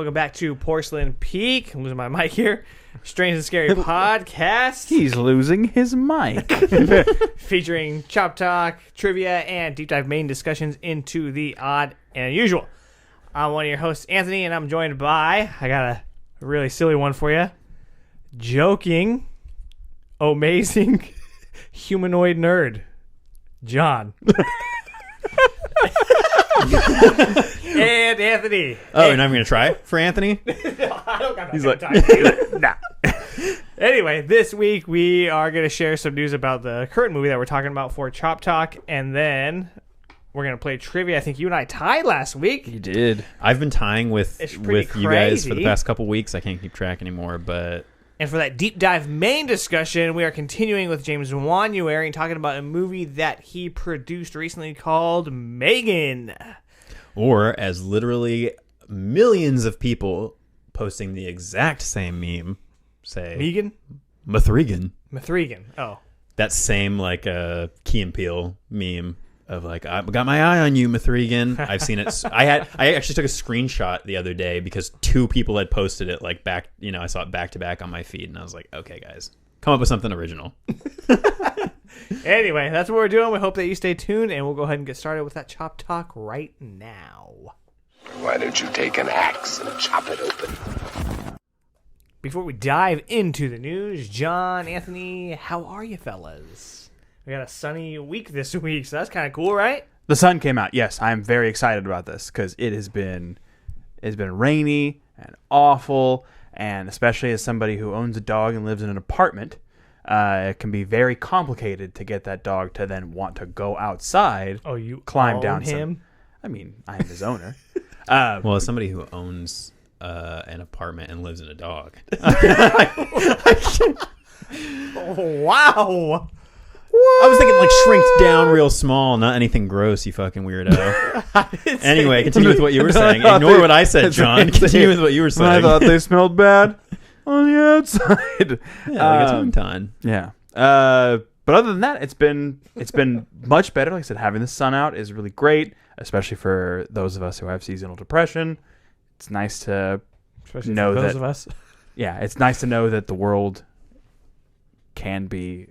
Welcome back to Porcelain Peak. I'm losing my mic here. Strange and Scary Podcast. He's losing his mic. Featuring Chop Talk, trivia, and deep dive main discussions into the odd and unusual. I'm one of your hosts, Anthony, and I'm joined by, I got a really silly one for you, joking, amazing, humanoid nerd, John. And Anthony. Oh, and I'm going to try for Anthony? I don't got He's that like, time. nah. Anyway, this week we are going to share some news about the current movie that we're talking about for Chop Talk, and then we're going to play trivia. I think you and I tied last week. You did. I've been tying with It's pretty you guys crazy. for the past couple weeks. I can't keep track anymore, but And for that deep dive main discussion, we are continuing with James Wanuary and talking about a movie that he produced recently called M3GAN. or as literally millions of people posting the exact same meme say M3GAN? M3GAN. M3GAN. Oh. That same like Key and Peele meme of like, I've got my eye on you, M3GAN. I've seen it. I actually took a screenshot the other day because two people had posted it like back, I saw it back to back on my feed and I was like, okay guys, come up with something original. Anyway, that's what we're doing. We hope that you stay tuned, and we'll go ahead and get started with that Chop Talk right now. Why don't you take an axe and chop it open? Before we dive into the news, John, Anthony, how are you fellas? We got a sunny week this week, so that's kind of cool, right? The sun came out. Yes, I am very excited about this because it's been rainy and awful, and especially as somebody who owns a dog and lives in an apartment, it can be very complicated to get that dog to then want to go outside. Oh, you climb own down him? I mean, I am his owner. Well, as somebody who owns an apartment and lives in a dog. Oh, wow. I was thinking like shrink down real small, not anything gross, you fucking weirdo. Anyway, continue with what you were saying. Ignore what I said, John. Continue with what you were saying. I thought they smelled bad on the outside. Yeah, like a tauntaun. Yeah. But other than that, it's been much better. Like I said, having the sun out is really great, especially for those of us who have seasonal depression. It's nice to Especially know for those that. of us. Yeah, it's nice to know that the world can be,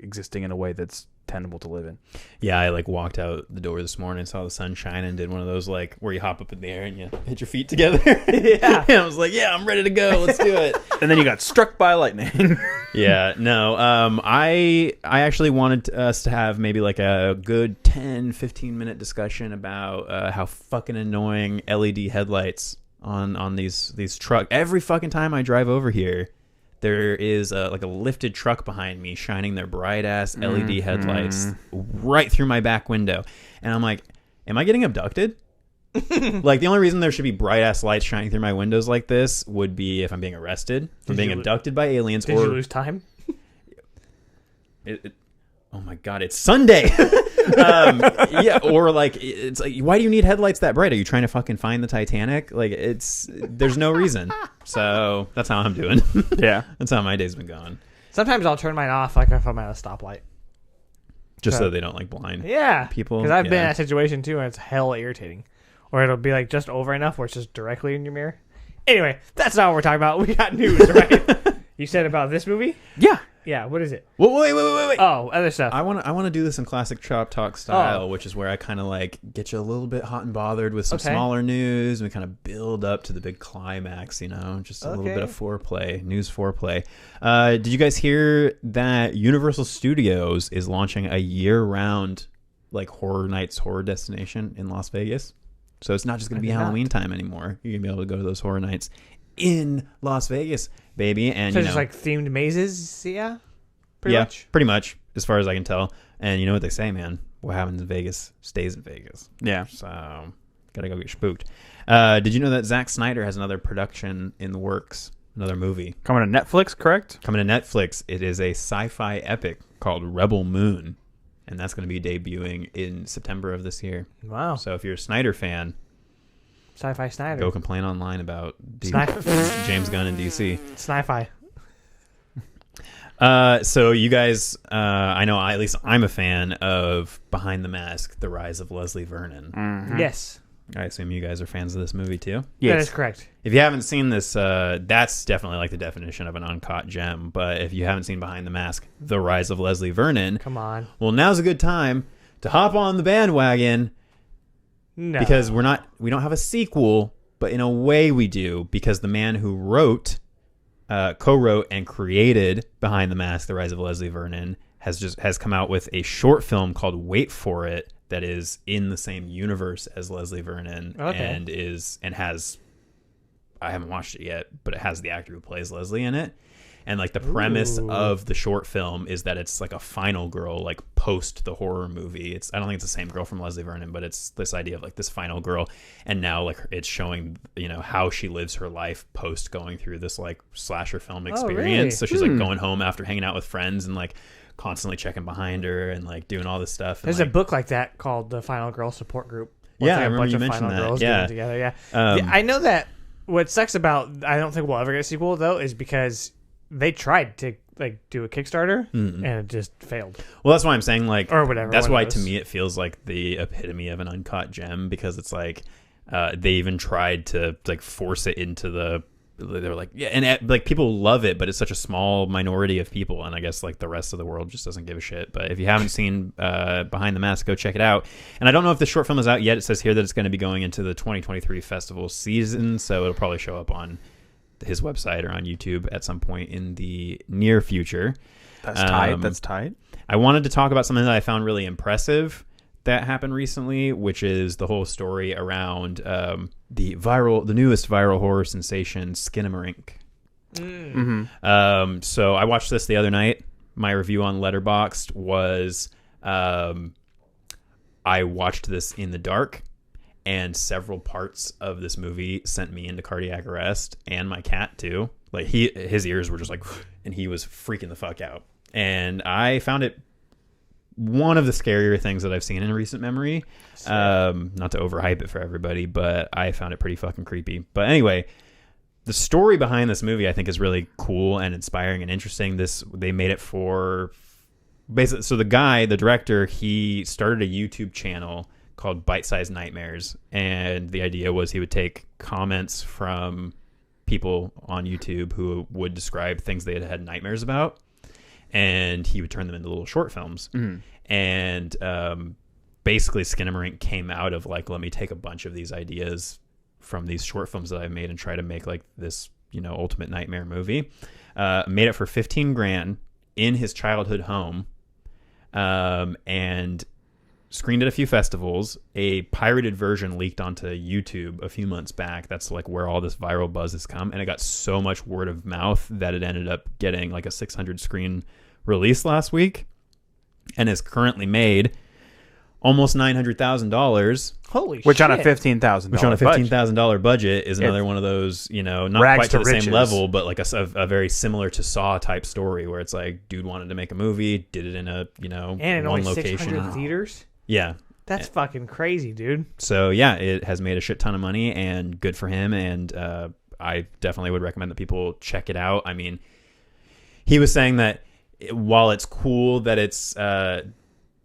existing in a way that's tenable to live in. Yeah, I like walked out the door this morning, saw the sun shine, and did one of those like where you hop up in the air and you hit your feet together. Yeah. And I was like, yeah, I'm ready to go. Let's do it. And then you got struck by lightning. Yeah, no. I actually wanted us to have maybe like a good 10-15 minute discussion about how fucking annoying LED headlights on these trucks. Every fucking time I drive over here, there is like a lifted truck behind me shining their bright ass LED headlights right through my back window, and I'm like, am I getting abducted? Like the only reason there should be bright ass lights shining through my windows like this would be if I'm being arrested, if I'm being abducted by aliens, Did you lose time? Oh my god, it's Sunday. Yeah, or like it's like, why do you need headlights that bright? Are you trying to fucking find the Titanic? Like there's no reason. So that's how I'm doing. Yeah. That's how my day's been going. Sometimes I'll turn mine off like if I'm at a stoplight. Just so they don't like blind. Yeah. People, Because I've been in yeah. that situation too, and it's hell irritating. Or it'll be like just over enough where it's just directly in your mirror. Anyway, that's not what we're talking about. We got news, right? You said about this movie? Yeah. Yeah, what is it? Wait. Oh, other stuff. I want to do this in classic Chop Talk style, which is where I kind of like get you a little bit hot and bothered with some smaller news, and we kind of build up to the big climax, just a little bit of foreplay, news foreplay. Did you guys hear that Universal Studios is launching a year-round like horror nights, horror destination in Las Vegas? So it's not just going to be Halloween time anymore. You're going to be able to go to those horror nights in Las Vegas, baby. And so just like themed mazes, yeah? Pretty much? Pretty much, as far as I can tell. And you know what they say, man. What happens in Vegas stays in Vegas. Yeah. So, gotta go get spooked. Did you know that Zack Snyder has another production in the works? Another movie. Coming to Netflix, correct? Coming to Netflix. It is a sci-fi epic called Rebel Moon. And that's going to be debuting in September of this year. Wow. So if you're a Snyder fan, Sci-fi Snyder. go complain online about James Gunn and DC. Sci-fi. So you guys, I know at least I'm a fan of Behind the Mask, The Rise of Leslie Vernon. Yes. I assume you guys are fans of this movie too. That is correct. If you haven't seen this, that's definitely like the definition of an uncut gem. But if you haven't seen Behind the Mask, The Rise of Leslie Vernon, Come on. well, now's a good time to hop on the bandwagon. No. Because we don't have a sequel, but in a way we do, because the man who co-wrote and created Behind the Mask, The Rise of Leslie Vernon, has come out with a short film called Wait For It that is in the same universe as Leslie Vernon and has, I haven't watched it yet, but it has the actor who plays Leslie in it. And like the premise of the short film is that it's like a final girl, like post the horror movie. I don't think it's the same girl from Leslie Vernon, but it's this idea of like this final girl. And now like it's showing, how she lives her life post going through this like slasher film experience. Really? So she's like going home after hanging out with friends and like constantly checking behind her and like doing all this stuff. And, There's a book like that called The Final Girl Support Group. Yeah, Like I remember you mentioned final that. girls Yeah. getting together. Yeah. I know that what sucks about, I don't think we'll ever get a sequel though, is because they tried to like do a Kickstarter and it just failed. Well, that's why I'm saying like, or whatever. That's why to me it feels like the epitome of an uncut gem, because it's like they even tried to like force it into they're like, yeah, and like people love it, but it's such a small minority of people, and I guess like the rest of the world just doesn't give a shit. But if you haven't seen Behind the Mask, go check it out. And I don't know if the short film is out yet. It says here that it's going to be going into the 2023 festival season, so it'll probably show up on his website or on YouTube at some point in the near future. That's tight. That's tight. I wanted to talk about something that I found really impressive that happened recently, which is the whole story around the newest viral horror sensation, Skinamarink. So I watched this the other night. My review on Letterboxd was I watched this in the dark, and several parts of this movie sent me into cardiac arrest, and my cat too. Like his ears were just like, and he was freaking the fuck out. And I found it one of the scarier things that I've seen in recent memory. Not to overhype it for everybody, but I found it pretty fucking creepy. But anyway, the story behind this movie I think is really cool and inspiring and interesting. They made it for basically, so the director, he started a YouTube channel called Bite Size Nightmares, and the idea was he would take comments from people on YouTube who would describe things they had had nightmares about, and he would turn them into little short films. And basically Skinamarink came out of like, let me take a bunch of these ideas from these short films that I made and try to make like this ultimate nightmare movie. Made it for $15,000 in his childhood home, and screened at a few festivals. A pirated version leaked onto YouTube a few months back. That's like where all this viral buzz has come, and it got so much word of mouth that it ended up getting like a 600 screen release last week, and is currently made almost $900,000. Holy shit. Which on a $15,000 budget is another one of those, not rags quite to the riches. same level, but like a very similar to Saw type story where it's like, dude wanted to make a movie, did it in a, and in one only location. 600 theaters? Yeah. That's fucking crazy, dude. So yeah, it has made a shit ton of money, and good for him. And I definitely would recommend that people check it out. I mean, he was saying that while it's cool that it's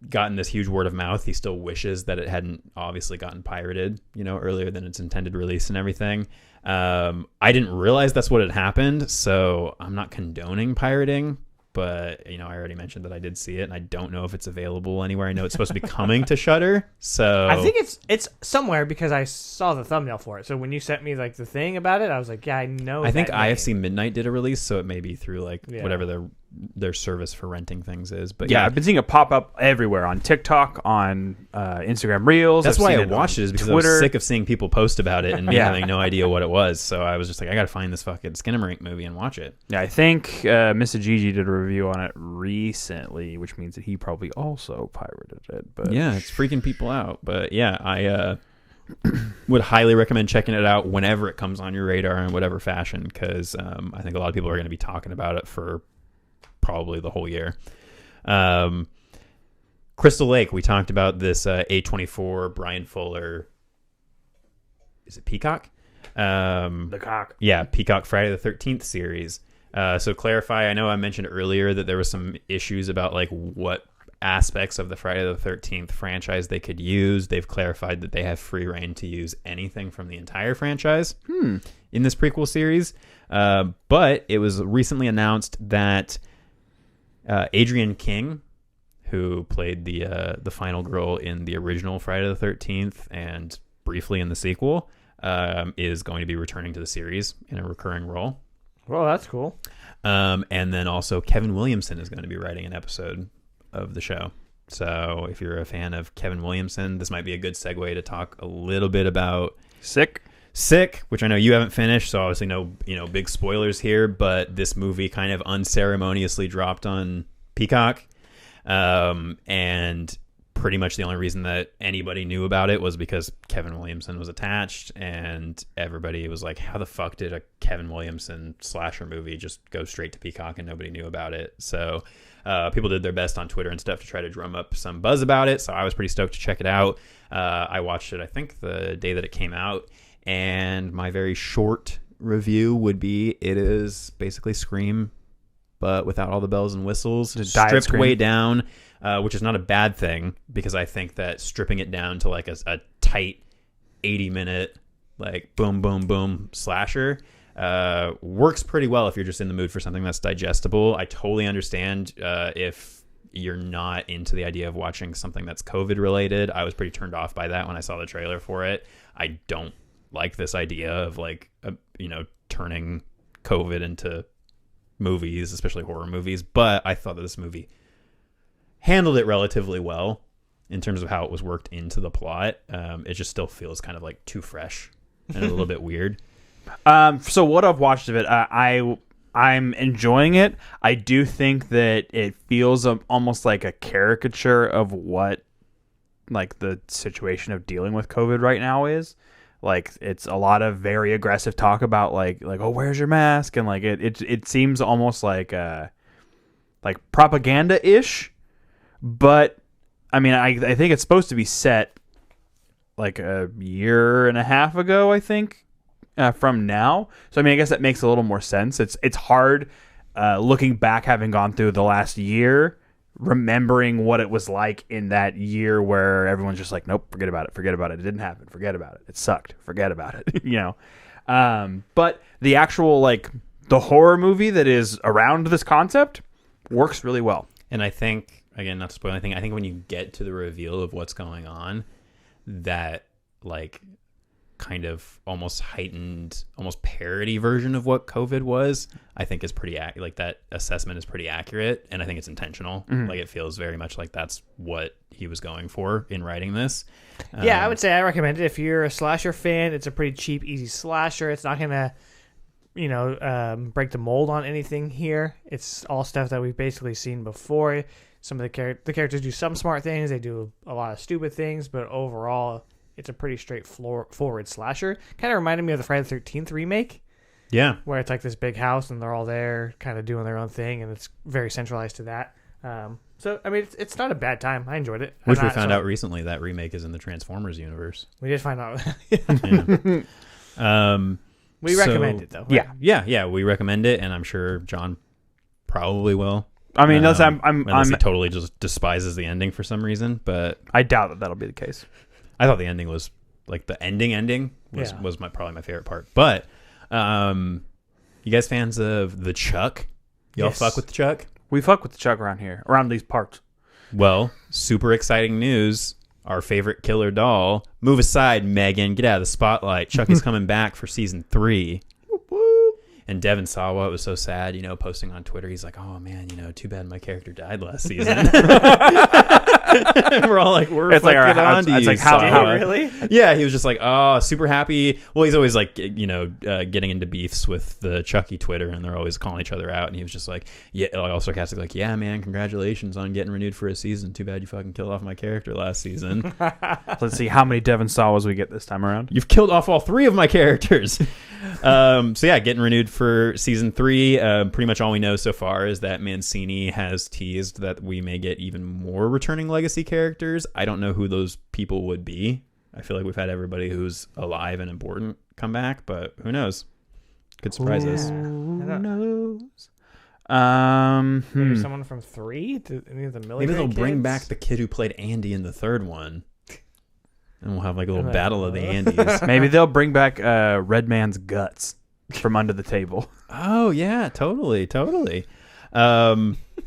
gotten this huge word of mouth, he still wishes that it hadn't obviously gotten pirated, earlier than its intended release and everything. I didn't realize that's what had happened, so I'm not condoning pirating. But, I already mentioned that I did see it, and I don't know if it's available anywhere. I know it's supposed to be coming to Shudder, so... I think it's somewhere because I saw the thumbnail for it. So when you sent me, like, the thing about it, I was like, yeah, I know I think that name. IFC Midnight did a release, so it may be through, like, whatever their service for renting things is. But yeah, I've been seeing it pop up everywhere on TikTok, on Instagram Reels. That's I've why seen I it watched on it, is because Twitter. I was sick of seeing people post about it and me having no idea what it was. So I was just like, I got to find this fucking Skinamarink movie and watch it. Yeah, I think Mr. Gigi did a review on it recently, which means that he probably also pirated it. But yeah, it's freaking people out. But yeah, I would highly recommend checking it out whenever it comes on your radar in whatever fashion, because I think a lot of people are going to be talking about it for probably the whole year. Crystal Lake, we talked about this A24 Brian Fuller. Is it Peacock? The cock. Yeah, Peacock Friday the 13th series. So clarify, I know I mentioned earlier that there was some issues about like what aspects of the Friday the 13th franchise they could use. They've clarified that they have free reign to use anything from the entire franchise in this prequel series. But it was recently announced that Adrienne King, who played the final girl in the original Friday the 13th and briefly in the sequel, is going to be returning to the series in a recurring role. Well, that's cool. And then also Kevin Williamson is going to be writing an episode of the show. So if you're a fan of Kevin Williamson, this might be a good segue to talk a little bit about Sick, which I know you haven't finished, so obviously no big spoilers here, but this movie kind of unceremoniously dropped on Peacock. And pretty much the only reason that anybody knew about it was because Kevin Williamson was attached, and everybody was like, how the fuck did a Kevin Williamson slasher movie just go straight to Peacock and nobody knew about it? So people did their best on Twitter and stuff to try to drum up some buzz about it, so I was pretty stoked to check it out. I watched it, I think, the day that it came out, and my very short review would be it is basically Scream, but without all the bells and whistles, stripped way down, which is not a bad thing, because I think that stripping it down to like a tight 80-minute, like boom, boom, boom slasher works pretty well if you're just in the mood for something that's digestible. I totally understand if you're not into the idea of watching something that's COVID related. I was pretty turned off by that when I saw the trailer for it. I don't like this idea of like, turning COVID into movies, especially horror movies, but I thought that this movie handled it relatively well in terms of how it was worked into the plot. It just still feels kind of like too fresh and a little bit weird. So what I've watched of it, I'm enjoying it. I do think that it feels almost like a caricature of what like the situation of dealing with COVID right now is. Like, it's a lot of very aggressive talk about like, oh, where's your mask? And like, it seems almost like propaganda-ish, but I mean, I think it's supposed to be set like a year and a half ago, I think, from now. So I mean, I guess that makes a little more sense. It's hard looking back, having gone through the last year, remembering what it was like in that year where everyone's just like, nope, forget about it, it didn't happen, forget about it, it sucked, forget about it. But the actual like the horror movie that is around this concept works really well. And I think, again, not to spoil anything, I think when you get to the reveal of what's going on, that like kind of almost heightened, almost parody version of what COVID was, I think is pretty like that assessment is pretty accurate, and I think it's intentional. Like, it feels very much like that's what he was going for in writing this. Yeah, I would say I recommend it if you're a slasher fan. It's a pretty cheap, easy slasher. It's not gonna break the mold on anything here. It's all stuff that we've basically seen before. Some of the characters do some smart things, they do a lot of stupid things, but overall it's a pretty straightforward slasher. Kind of reminded me of the Friday the 13th remake. Yeah. Where it's like this big house and they're all there kind of doing their own thing, and it's very centralized to that. So, I mean, it's not a bad time. I enjoyed it. Which we found out recently that remake is in the Transformers universe. We did find out. Yeah. We recommend it, though. Right? Yeah. We recommend it, and I'm sure John probably will. I mean, unless he totally just despises the ending for some reason, but I doubt that that'll be the case. I thought the ending was like the ending was probably my favorite part. But you guys fans of the Chuck? Y'all fuck with the Chuck? We fuck with the Chuck around here, around these parts. Well, super exciting news. Our favorite killer doll. Move aside, Megan. Get out of the spotlight. Chuck is coming back for season 3. And Devin Sawa, it was so sad, posting on Twitter. He's like, oh, man, too bad my character died last season. We're all like, it's like, how really? Yeah, he was just like, oh, super happy. Well, he's always like, getting into beefs with the Chucky Twitter, and they're always calling each other out. And he was just like, yeah, all sarcastic, like, yeah, man, congratulations on getting renewed for a season. Too bad you fucking killed off my character last season. Let's see how many Devin Sawas we get this time around. You've killed off all 3 of my characters. So yeah, getting renewed for season 3. Pretty much all we know so far is that Mancini has teased that we may get even more returning legacy characters. I don't know who those people would be. I feel like we've had everybody who's alive and important come back, but who knows? Could surprise us. Who knows? Maybe someone from 3? Any of the military Maybe they'll bring kids? back the kid who played Andy in the third one. And we'll have like a little battle of the Andys. Maybe they'll bring back Red Man's guts from under the table. Oh, yeah, totally.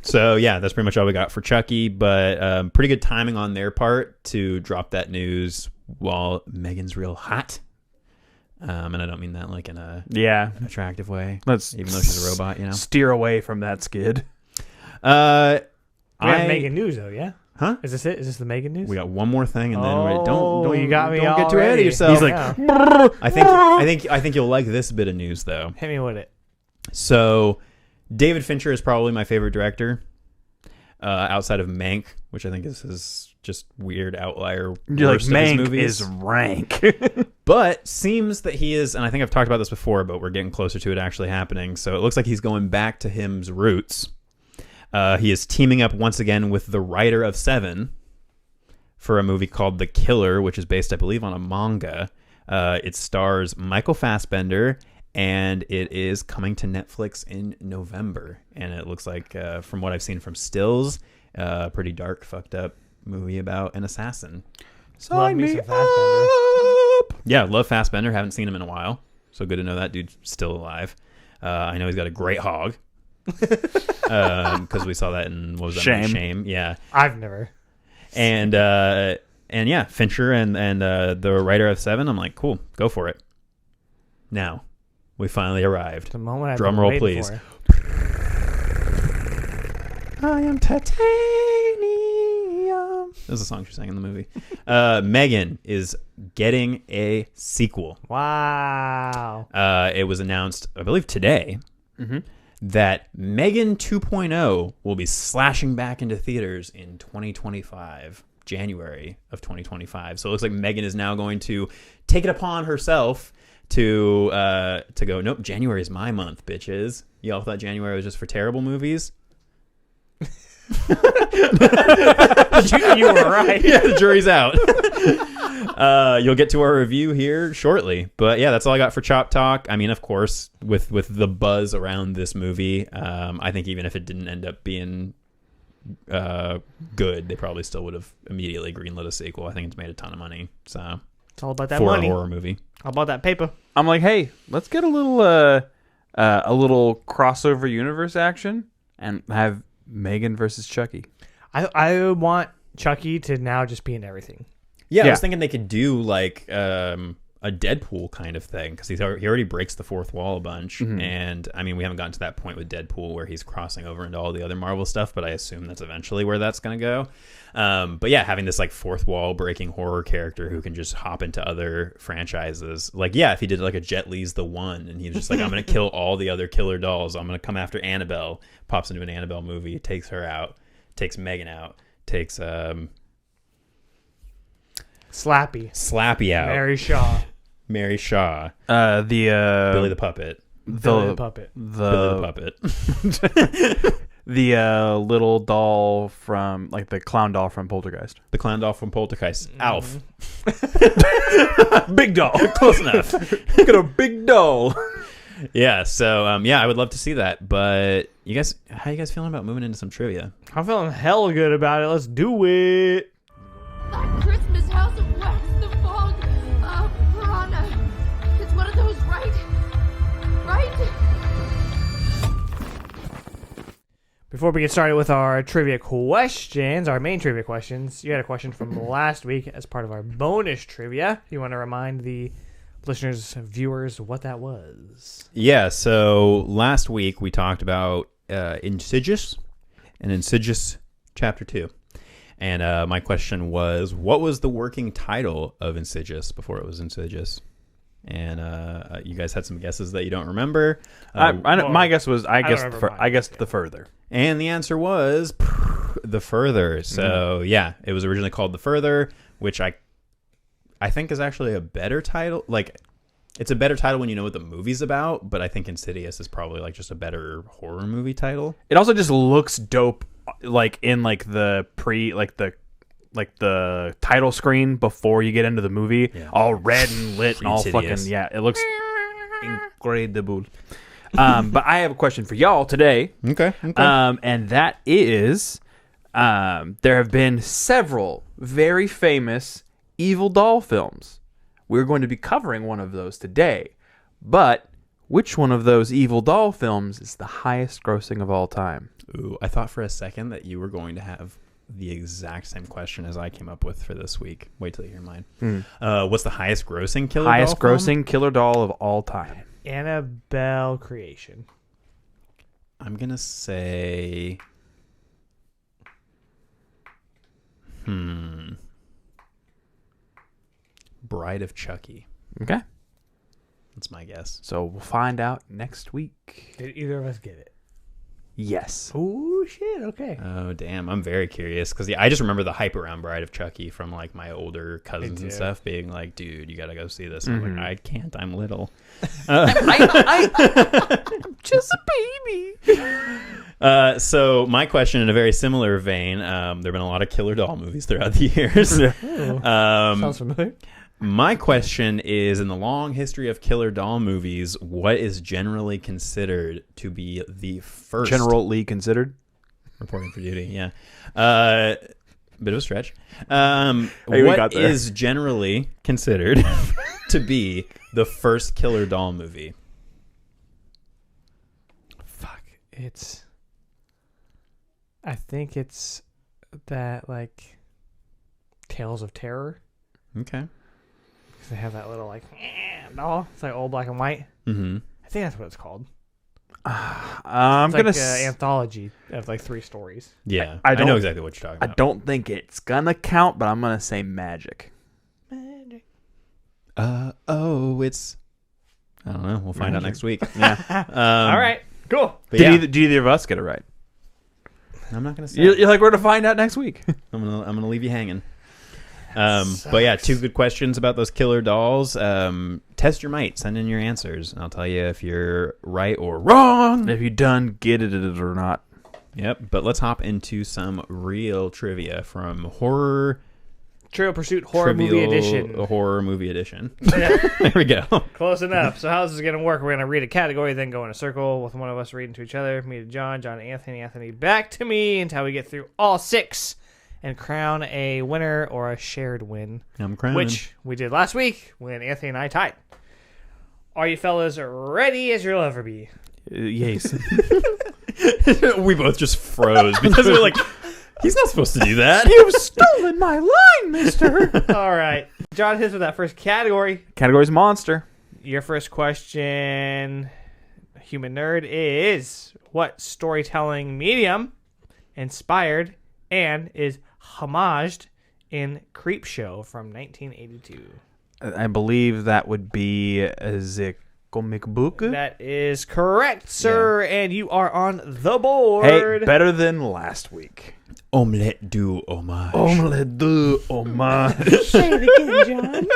So, yeah, that's pretty much all we got for Chucky. But pretty good timing on their part to drop that news while Megan's real hot. And I don't mean that like in a attractive way. Even though she's a robot, you know. Steer away from that skid. We have Megan news though, yeah. Huh? Is this it? Is this the Megan news? We got one more thing, and then don't you got me don't get too ahead of already. yourself. He's like, I think you'll like this bit of news though. Hit me with it. So, David Fincher is probably my favorite director, outside of Mank, which I think is his just weird outlier. You're like, worst of his Mank movies. is rank. But seems that he is, and I think I've talked about this before, but we're getting closer to it actually happening. So it looks like he's going back to his roots. He is teaming up once again with the writer of Seven for a movie called The Killer, which is based, I believe, on a manga. It stars Michael Fassbender, and it is coming to Netflix in November. And it looks like, from what I've seen from stills, a pretty dark, fucked up movie about an assassin. Love me some Fassbender. Yeah, love Fassbender. Haven't seen him in a while, so good to know that dude's still alive. I know he's got a great hog, because we saw that in what was that Shame. movie? Shame. Yeah, I've never. and yeah, Fincher and the writer of Seven. I'm like, cool, go for it. Now, we finally arrived. The moment I've Drum been roll, waiting please. for. I am titanium. That was a song she sang in the movie. M3GAN is getting a sequel. Wow. It was announced, I believe, today that M3GAN 2.0 will be slashing back into theaters in 2025, January of 2025. So it looks like M3GAN is now going to take it upon herself to go, nope, January is my month, bitches. Y'all thought January was just for terrible movies? You were right. Yeah, the jury's out. You'll get to our review here shortly, but yeah, that's all I got for Chop Talk. I mean, of course, with the buzz around this movie, I think even if it didn't end up being good, they probably still would have immediately greenlit a sequel. I think it's made a ton of money, so It's all about that for money. a horror movie. All about that paper. I'm like, hey, let's get a little crossover universe action and have M3GAN versus Chucky. I want Chucky to now just be in everything. Yeah, I Yeah. was thinking they could do like a Deadpool kind of thing, because he already breaks the fourth wall a bunch, and I mean, we haven't gotten to that point with Deadpool where he's crossing over into all the other Marvel stuff, but I assume that's eventually where that's going to go. But yeah, having this like fourth wall breaking horror character who can just hop into other franchises, like if he did like a Jet Li's The One, and he's just like, I'm going to kill all the other killer dolls, I'm going to come after Annabelle, pops into an Annabelle movie, takes her out, takes M3GAN out, takes Slappy out, Mary Shaw, Billy Billy the Puppet, Billy the Puppet. Billy the Puppet, the little doll from, like, the clown doll from Poltergeist. the clown doll from Poltergeist, Alf. Big doll. Close enough. Got a big doll. Yeah, so I would love to see that. But you guys, how you guys feeling about moving into some trivia? I'm feeling hell good about it. Let's do it. That Christmas house of wax, the fog, piranha. It's one of those, right? Right? Before we get started with our trivia questions, our main trivia questions, you had a question from last week as part of our bonus trivia. You want to remind the listeners, viewers, what that was? Yeah, so last week we talked about Insidious and Insidious Chapter 2. And my question was, what was the working title of Insidious before it was Insidious? And you guys had some guesses that you don't remember. My guess was, I guess remember The Further. And the answer was The Further. So, yeah, it was originally called The Further, which I think is actually a better title. Like, it's a better title when you know what the movie's about, but I think Insidious is probably like just a better horror movie title. It also just looks dope, like in like the the title screen before you get into the movie, all red and lit and all Insidious. fucking it looks incredible. But I have a question for y'all today. Okay. And that is, there have been several very famous evil doll films. We're going to be covering one of those today. But which one of those evil doll films is the highest grossing of all time? Ooh, I thought for a second that you were going to have the exact same question as I came up with for this week. Wait till you hear mine. What's the highest grossing killer doll Highest film? grossing killer doll of all time. Annabelle creation. I'm going to say... Bride of Chucky. Okay. That's my guess. So we'll find out next week. Did either of us get it? Yes. Oh, shit. Okay. Oh, damn. I'm very curious because I just remember the hype around Bride of Chucky from like my older cousins and stuff being like, dude, you got to go see this. I'm like, I can't. I'm little. I'm just a baby. So my question in a very similar vein, there have been a lot of killer doll movies throughout the years. Sounds familiar. My question is, in the long history of killer doll movies, what is generally considered to be the first... General Lee considered? Reporting for duty, yeah. Bit of a stretch. Hey, we what got there. is generally considered to be the first killer doll movie? Fuck. I think it's that, like, Tales of Terror. Okay. Because they have that little, like, doll. It's like old black and white. Mm-hmm. I think that's what it's called. I'm It's gonna. like an anthology of, like, 3 stories. Yeah, I I know don't- exactly what you're talking I about. don't think it's gonna count, but I'm gonna say Magic. It's... I don't know. We'll find out next week. Yeah. All right. Cool. But yeah, Did either of us get it right? I'm not gonna say. You're like, we're to find out next week. I'm gonna leave you hanging. But yeah, 2 good questions about those killer dolls. Test your might. Send in your answers, and I'll tell you if you're right or wrong. If you done get it or not. Yep. But let's hop into some real trivia from Horror Trivial Pursuit Horror Movie Trivial Edition. Horror Movie Edition. Yeah. There we go. Close enough. So how this is going to work, we're going to read a category, then go in a circle with one of us reading to each other. Me to John, John to Anthony back to me until we get through all 6 and crown a winner or a shared win, I'm crowning. which we did last week when Anthony and I tied. Are you fellas ready as you'll ever be? Yes. we both just froze because we were like, he's not supposed to do that. You've stolen my line, mister. All right. John hits with that first category. Category's monster. Your first question, human nerd, is what storytelling medium inspired and is homaged in Creepshow from 1982? I believe that would be the comic book. That is correct, sir, and you are on the board. Hey, better than last week. Omelette du homage. Omelette de homage. Say it again, John.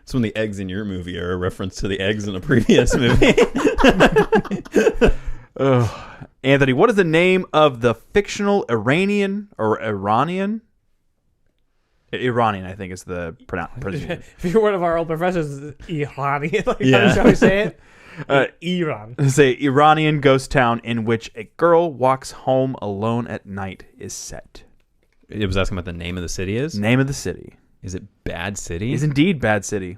It's when the eggs in your movie are a reference to the eggs in a previous movie. Anthony, what is the name of the fictional Iranian or Iranian? Iranian, I think is the pronunciation. If you're one of our old professors, Irani, like Yeah. how we say it? Iran. Say Iranian ghost town in which a girl walks home alone at night is set. It was asking about the name of the city is? Name of the city Is it Bad City? is indeed Bad City.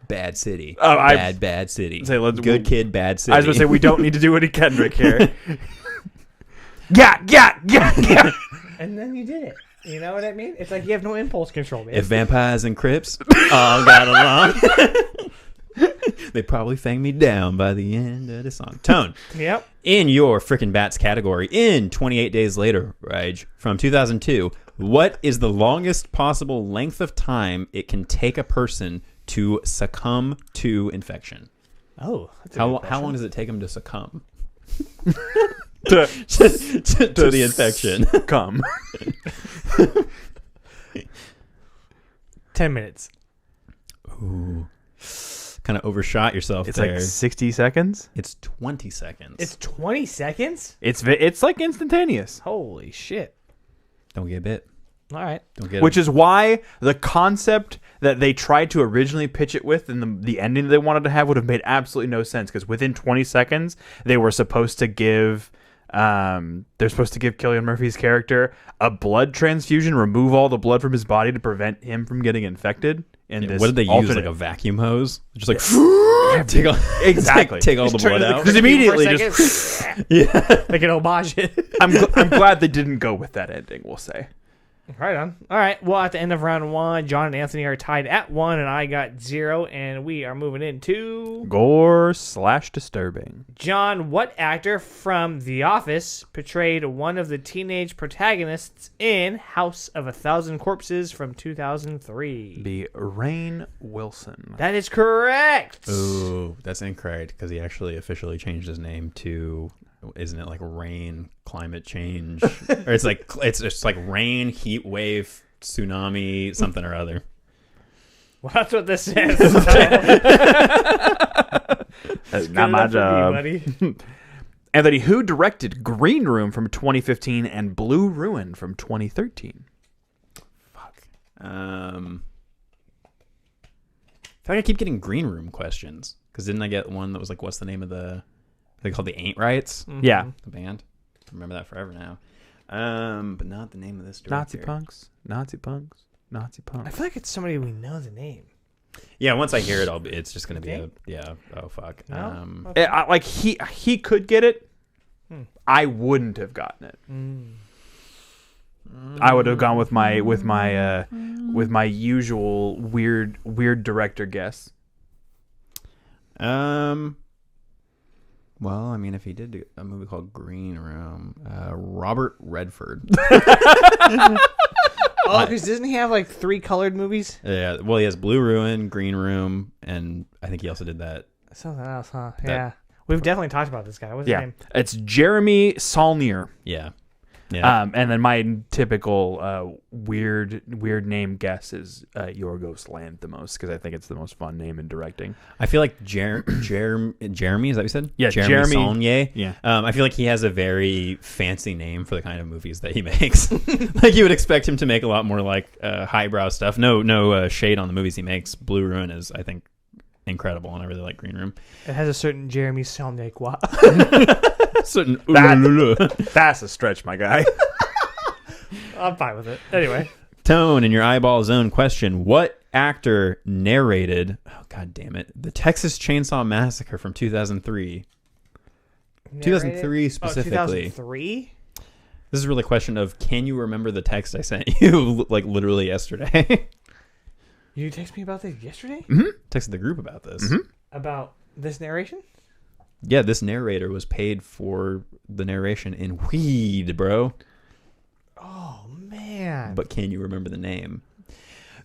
Bad City. Oh, Bad City. Say, let's- Good kid, Bad City. I was going to say we don't need to do any Kendrick here. Yeah. And then you did it. You know what I mean? It's like you have no impulse control, man. If vampires and Crips all got along, they probably fang me down by the end of the song. Tone. Yep. In your frickin' bats category, in 28 Days Later, Raj, from 2002, what is the longest possible length of time it can take a person to succumb to infection? Oh, that's How long does it take them to succumb to to the infection? come. 10 minutes. Ooh. Kind of overshot yourself It's there. like 60 seconds. It's 20 seconds. It's 20 seconds? It's like instantaneous. Holy shit. Don't get bit. All right. Don't get Which is why the concept that they tried to originally pitch it with and the ending they wanted to have would have made absolutely no sense, because within 20 seconds they were supposed to give Cillian Murphy's character a blood transfusion, remove all the blood from his body to prevent him from getting infected. And what did they use? Like a vacuum hose? Just like take all, exactly take all the blood out. Just immediately just Yeah. They can homage it. I'm glad they didn't go with that ending, we'll say. Right on. All right. Well, at the end of round 1, John and Anthony are tied at 1, and I got 0, and we are moving into Gore/disturbing. John. What actor from The Office portrayed one of the teenage protagonists in House of a Thousand Corpses from 2003? The Rainn Wilson. That is correct. Ooh, that's incorrect because he actually officially changed his name to, isn't it like rain, climate change, or it's just like rain, heat wave, tsunami, something or other. Well, that's what this says. That's not my job. buddy. Anthony, who directed Green Room from 2015 and Blue Ruin from 2013? Fuck. I feel like I keep getting Green Room questions because didn't I get one that was like, what's the name of they called the Ain't Rights? Mm-hmm. Yeah. The band. I remember that forever now. But not the name of this director. Nazi punks. I feel like it's somebody we know the name. Yeah, once I hear it, it's just gonna be oh fuck. No? Like he could get it. I wouldn't have gotten it. I would have gone with my usual weird director guess. Well, I mean, if he did do a movie called Green Room, Robert Redford. Oh, because doesn't he have like 3 colored movies? Yeah, well, he has Blue Ruin, Green Room, and I think he also did that. Something else, huh? Yeah. We've definitely talked about this guy. What's his name? It's Jeremy Saulnier. Yeah. And then my typical weird name guess is Yorgos Lanthimos, because I think it's the most fun name in directing. I feel like Jeremy, is that what you said? Yeah, Jeremy Saulnier. Yeah. I feel like he has a very fancy name for the kind of movies that he makes. Like you would expect him to make a lot more like highbrow stuff. No shade on the movies he makes. Blue Ruin is, I think, incredible, and I really like Green Room. It has a certain Jeremy Saulnier. Certain That's a stretch, my guy. I'm fine with it. Anyway. Tone in your eyeball zone question. What actor narrated, oh god damn it, the Texas Chainsaw Massacre from 2003? 2003 specifically. 2003? This is really a question of, can you remember the text I sent you like literally yesterday? You texted me about this yesterday? Mm-hmm. Texted the group about this. Mm-hmm. About this narration? Yeah, this narrator was paid for the narration in weed, bro. Oh, man. But can you remember the name?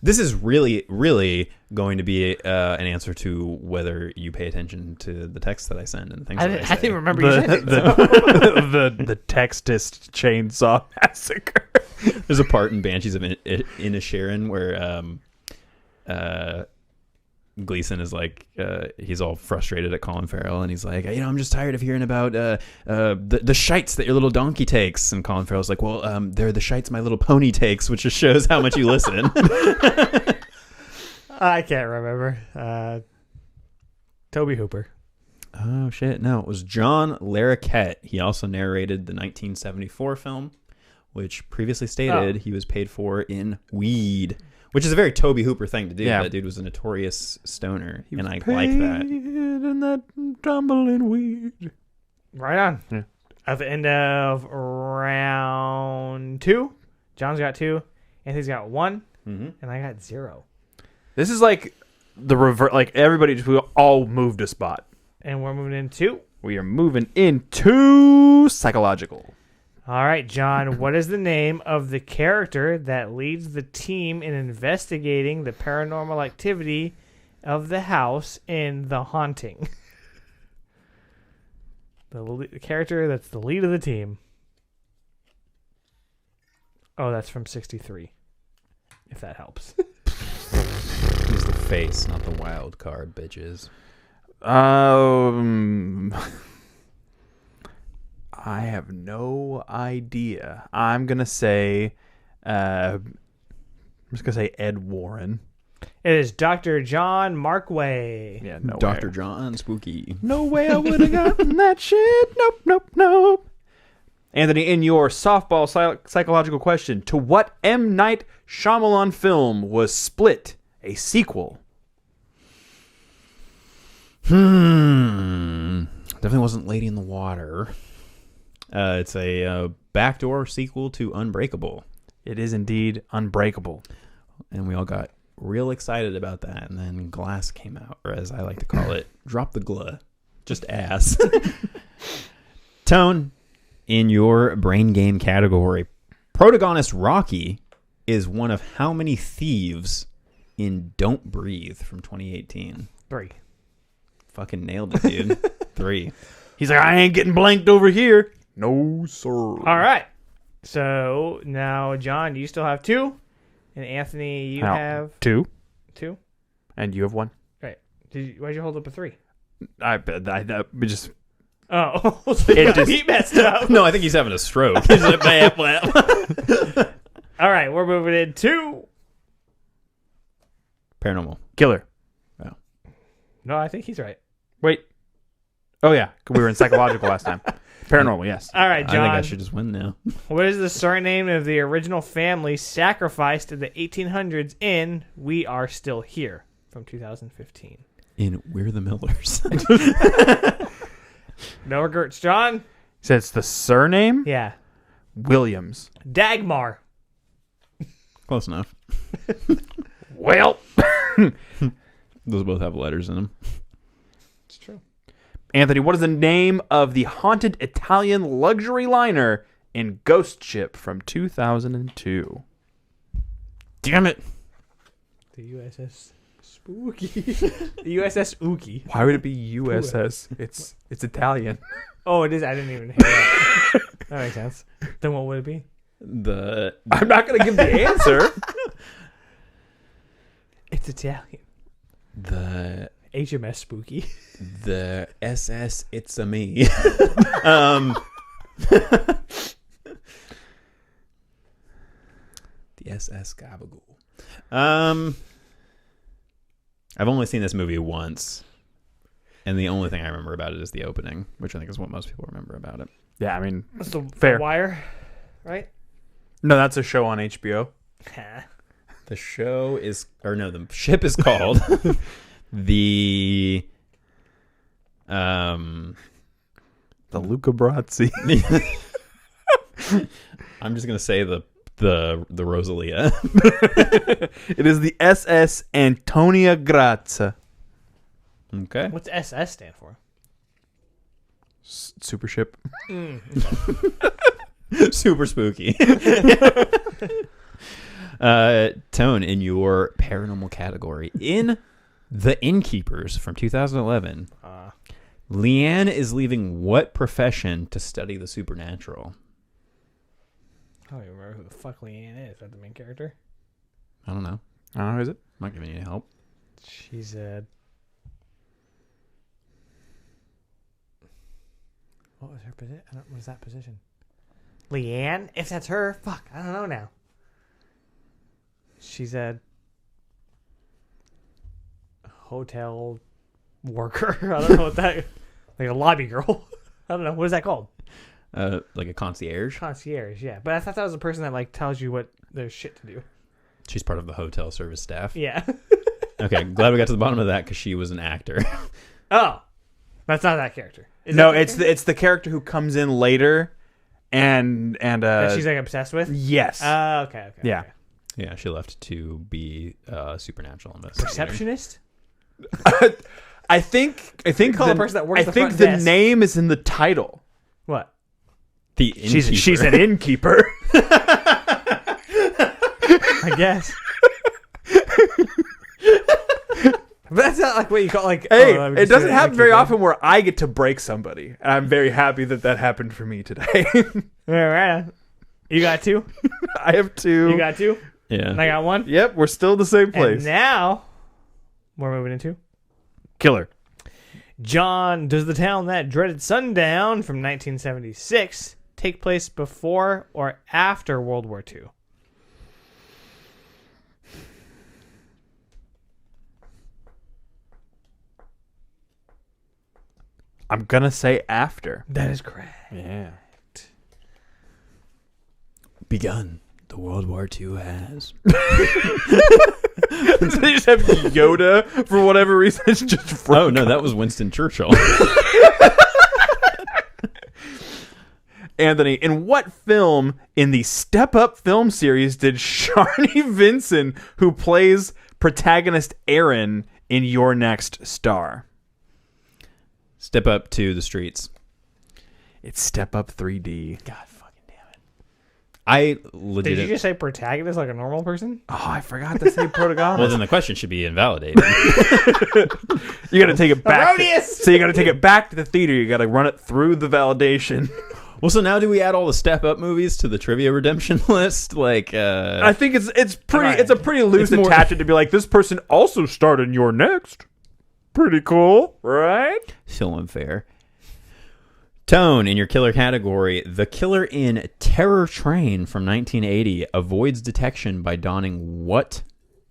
This is really, really going to be an answer to whether you pay attention to the text that I send and things I didn't remember you sending it. The Textist Chainsaw Massacre. There's a part in Banshees of Inisherin where Gleason is like, he's all frustrated at Colin Farrell, and he's like, I'm just tired of hearing about the shites that your little donkey takes. And Colin Farrell's like, well, they're the shites my little pony takes, which just shows how much you listen. I can't remember. Toby Hooper. Oh, shit. No, it was John Larroquette. He also narrated the 1974 film, which previously stated he was paid for in weed. Which is a very Toby Hooper thing to do. Yeah. That dude was a notorious stoner, and I like paid that. In that tumbling weed. Right on. Yeah. At the end of round 2, John's got 2, Anthony's got 1, and I got 0. This is like the revert. Like we all moved a spot. And we're moving into. We are moving into psychological. All right, John, what is the name of the character that leads the team in investigating the paranormal activity of the house in The Haunting? The character that's the lead of the team. Oh, that's from 63. If that helps. He's the face, not the wild card, bitches. I have no idea. I'm gonna say I'm just gonna say Ed Warren. It is Dr. John Markway. Yeah, no Dr. way. John Spooky. No way I would have gotten that shit. Nope. Anthony, in your softball psychological question, to what M. Night Shyamalan film was Split a sequel? Definitely wasn't Lady in the Water. It's a backdoor sequel to Unbreakable. It is indeed Unbreakable. And we all got real excited about that. And then Glass came out, or as I like to call it, drop the glah. Just ass. Tone, in your brain game category, protagonist Rocky is one of how many thieves in Don't Breathe from 2018? 3. Fucking nailed it, dude. 3. He's like, I ain't getting blanked over here. No, sir. All right. So now, John, you still have 2. And Anthony, you have 2. 2. And you have 1. Right. Why'd you hold up a 3? I we just... Oh, It he messed up. No, I think he's having a stroke. He's like, blap, blap. All right, we're moving into Paranormal. Killer. No, I think he's right. Wait. Oh, yeah. We were in psychological last time. Paranormal, yes. All right, I John. think I should just win now. What is the surname of the original family sacrificed in the 1800s in We Are Still Here from 2015? In We're the Millers. No regrets, John. So it's the surname? Yeah. Williams. Dagmar. Close enough. Well. Those both have letters in them. It's true. Anthony, what is the name of the haunted Italian luxury liner in Ghost Ship from 2002? Damn it. The USS Spooky. The USS Ookie. Why would it be USS? It's Italian. Oh, it is. I didn't even hear that. That makes sense. Then what would it be? I'm not going to give the answer. It's Italian. The HMS Spooky. The SS It's a Me. The SS Gabagool. I've only seen this movie once, and the only thing I remember about it is the opening, which I think is what most people remember about it. Yeah, I mean, That's the fair. Wire, right? No, that's a show on HBO. The show is, or no, the ship is called the Luca Brasi. I'm just gonna say the Rosalia. It is the SS Antonia Grazia. Okay. What's SS stand for? Super ship. Super spooky. Tone, in your paranormal category, in The Innkeepers from 2011, Leanne is leaving what profession to study the supernatural? I don't even remember who the fuck Leanne is. Is that the main character? I don't know. I don't know, is it? I'm not giving you any help. She's a... What was her position? What was that position? Leanne? If that's her, fuck, I don't know now. She's a hotel worker. I don't know what that... Like a lobby girl. I don't know. What is that called? Like a concierge. Concierge, yeah. But I thought that was a person that like tells you what there's shit to do. She's part of the hotel service staff. Yeah. Okay, glad we got to the bottom of that because she was an actor. Oh, that's not that character. Is No, that it's the character who comes in later, and that she's like obsessed with. yes, Okay. yeah. Okay. Yeah, she left to be a supernatural investigator. Receptionist. I think call the person that works I the think front the desk. name is in the title. What? The innkeeper. She's an innkeeper. I guess. But that's not like what you call like. Hey, I would it just doesn't say happen very innkeeper. often where I get to break somebody, and I'm very happy that happened for me today. All right. You got 2. I have 2. You got 2. Yeah. And I got 1. Yep, we're still in the same place. And now we're moving into Killer. John. Does the town that dreaded sundown from 1976 take place before or after World War II? I'm gonna say after. That is correct. Yeah. Begun. The World War II has. So they just have Yoda for whatever reason. It's just Oh no, that was Winston Churchill. Anthony, in what film in the Step Up film series did Sharni Vinson, who plays protagonist Aaron, in Your Next Star? Step Up to the Streets. It's Step Up 3D. God fucking damn it. I Did legit. you just say protagonist like a normal person? Oh, I forgot to say protagonist. Well, then the question should be invalidated. You got to take it back. Erroneous! So you got to take it back to the theater. You got to run it through the validation. Well, so now do we add all the Step Up movies to the trivia redemption list? Like, I think it's pretty. Alright. It's a pretty loose It's more- attachment to be like, this person also starred in Your Next. Pretty cool, right? so unfair. Tone, in your killer category, the killer in Terror Train from 1980 avoids detection by donning what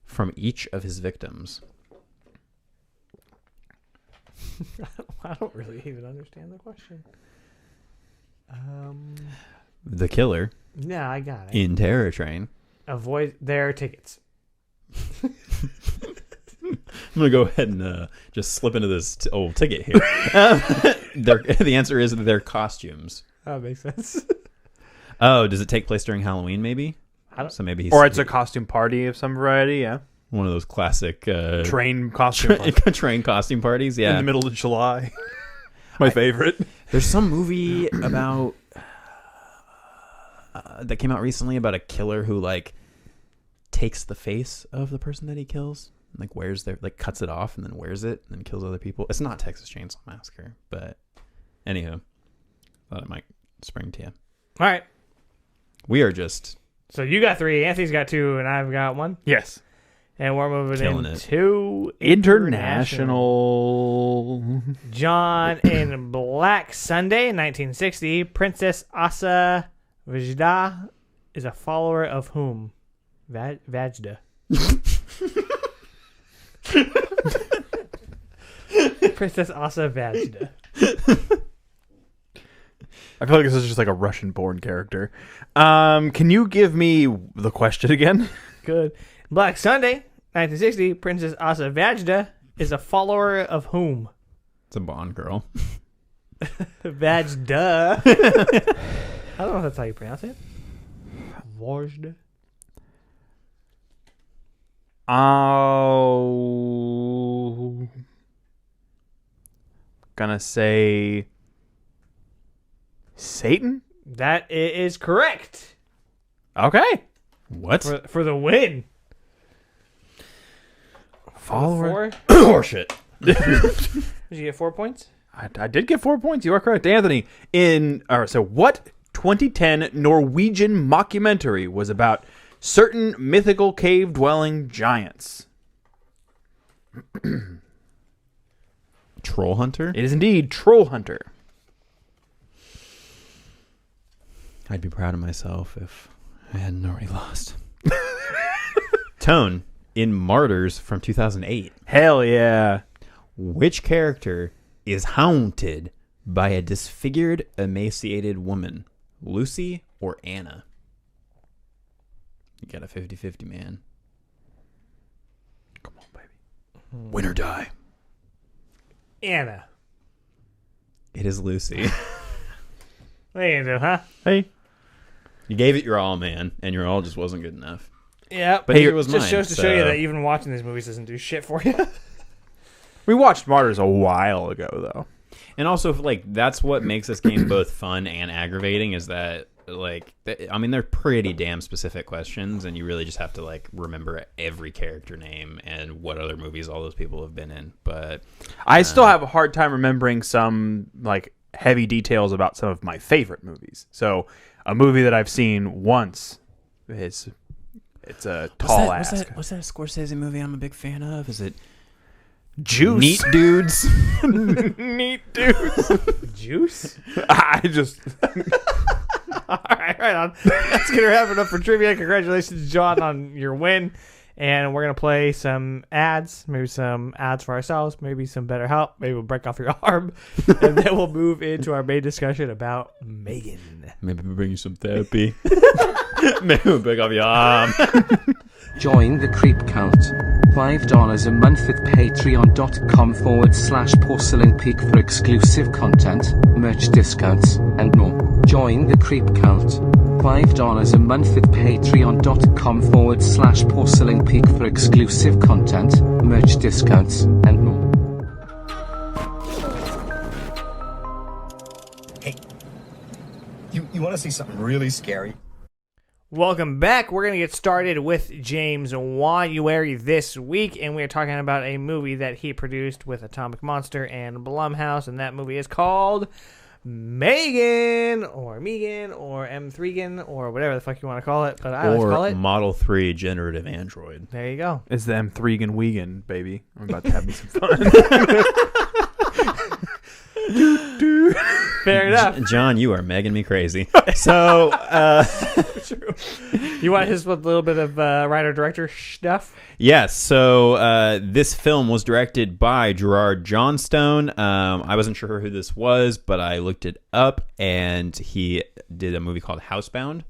from each of his victims? I don't really even understand the question. The killer Yeah, I got it. in Terror Train. Avoid their tickets. I'm going to go ahead and just slip into this old ticket here. The answer is their costumes. That makes sense. Oh, does it take place during Halloween, maybe? I don't- So maybe he's Or it's a costume party of some variety, yeah. one of those classic Train costume party train costume parties. Yeah. in the middle of July. My favorite. There's some movie about that came out recently about a killer who like takes the face of the person that he kills, and, like wears their cuts it off and then wears it and then kills other people. It's not Texas Chainsaw Massacre, but anywho, thought it might spring to you. All right. We are just So you got 3, Anthony's got 2, and I've got 1. Yes. And we're moving Killing it. into International. John in Black Sunday, 1960. Princess Asa Vajda is a follower of whom? Vajda. Princess Asa Vajda. I feel like this is just like a Russian-born character. Can you give me the question again? Good. Black Sunday, 1960. Princess Asa Vajda is a follower of whom? it's a Bond girl. Vajda. I don't know if that's how you pronounce it. Vajda. Oh, gonna say Satan. That is correct. Okay. What? For the win. Follower. 4? Horseshit. Did you get 4 points? I did get 4 points. You are correct, Anthony. So what 2010 Norwegian mockumentary was about certain mythical cave-dwelling giants? Troll Hunter. It is indeed Troll Hunter. I'd be proud of myself if I hadn't already lost. Tone, in Martyrs from 2008, Hell yeah. which character is haunted by a disfigured, emaciated woman? Lucy or Anna? You got a 50-50, man. Come on, baby. Win or die. Anna. It is Lucy. What are you gonna do, huh? Hey. You gave it your all, man, and your all just wasn't good enough. Yeah, But here was just mine, shows to show you so- that even watching these movies doesn't do shit for you. We watched Martyrs a while ago, though. And also, like, that's what makes this game both fun and aggravating is that, like, I mean, they're pretty damn specific questions, and you really just have to, like, remember every character name and what other movies all those people have been in. But I still have a hard time remembering some, like, heavy details about some of my favorite movies. So, a movie that I've seen once it's a tall ask. What's that Scorsese movie I'm a big fan of? Is it Juice. Neat Dudes? Neat dudes. Juice? I just... All right on. That's going to wrap it up for trivia. Congratulations, John, on your win. And we're going to play some ads, maybe some ads for ourselves, maybe some better help. Maybe we'll break off your arm. And then we'll move into our main discussion about M3GAN. Maybe bring you some therapy. Maybe we'll break off your arm. Join the creep cult. $5 a month at patreon.com/porcelain peak for exclusive content, merch discounts, and more. Join the creep cult. $5 a month at patreon.com/porcelain peak for exclusive content, merch discounts, and more. Hey, you want to see something really scary? Welcome back. We're going to get started with James Wanuary this week, and we're talking about a movie that he produced with Atomic Monster and Blumhouse, and that movie is called M3GAN or M3GAN or whatever the fuck you want to call it, but I always call it Model 3 Generative Android. There you go. It's the M3GAN Wegan, baby. I'm about to have me some fun. Fair enough. John, you are making me crazy. So, You want his with a little bit of writer-director stuff? yes. So this film was directed by Gerard Johnstone. I wasn't sure who this was, but I looked it up, and he did a movie called Housebound,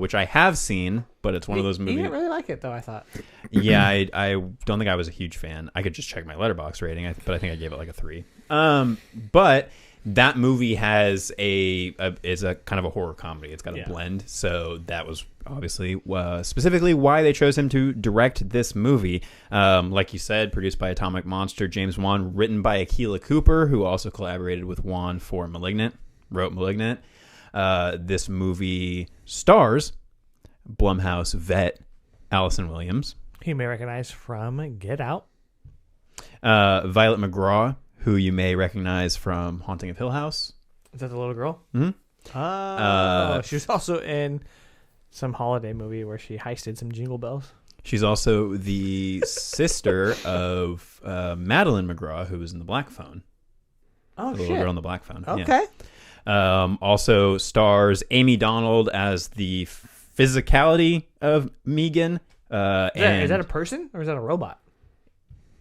which I have seen, but it's one of those movies. You didn't really like it, though, I thought. Yeah, I don't think I was a huge fan. I could just check my Letterboxd rating, but I think I gave it like a 3. But that movie is a kind of a horror comedy. It's got a blend, so that was obviously specifically why they chose him to direct this movie. Like you said, produced by Atomic Monster, James Wan, written by Akilah Cooper, who also collaborated with Wan for wrote Malignant. This movie stars Blumhouse vet Allison Williams. You may recognize from Get Out. Violet McGraw, who you may recognize from Haunting of Hill House. Is that the little girl? Mhm. Oh, she was also in some holiday movie where she heisted some jingle bells. She's also the sister of Madeline McGraw, who was in The Black Phone. Oh, the shit. little girl in The Black Phone. Okay. Yeah. Also stars Amy Donald as the physicality of M3GAN. Is that a person or is that a robot?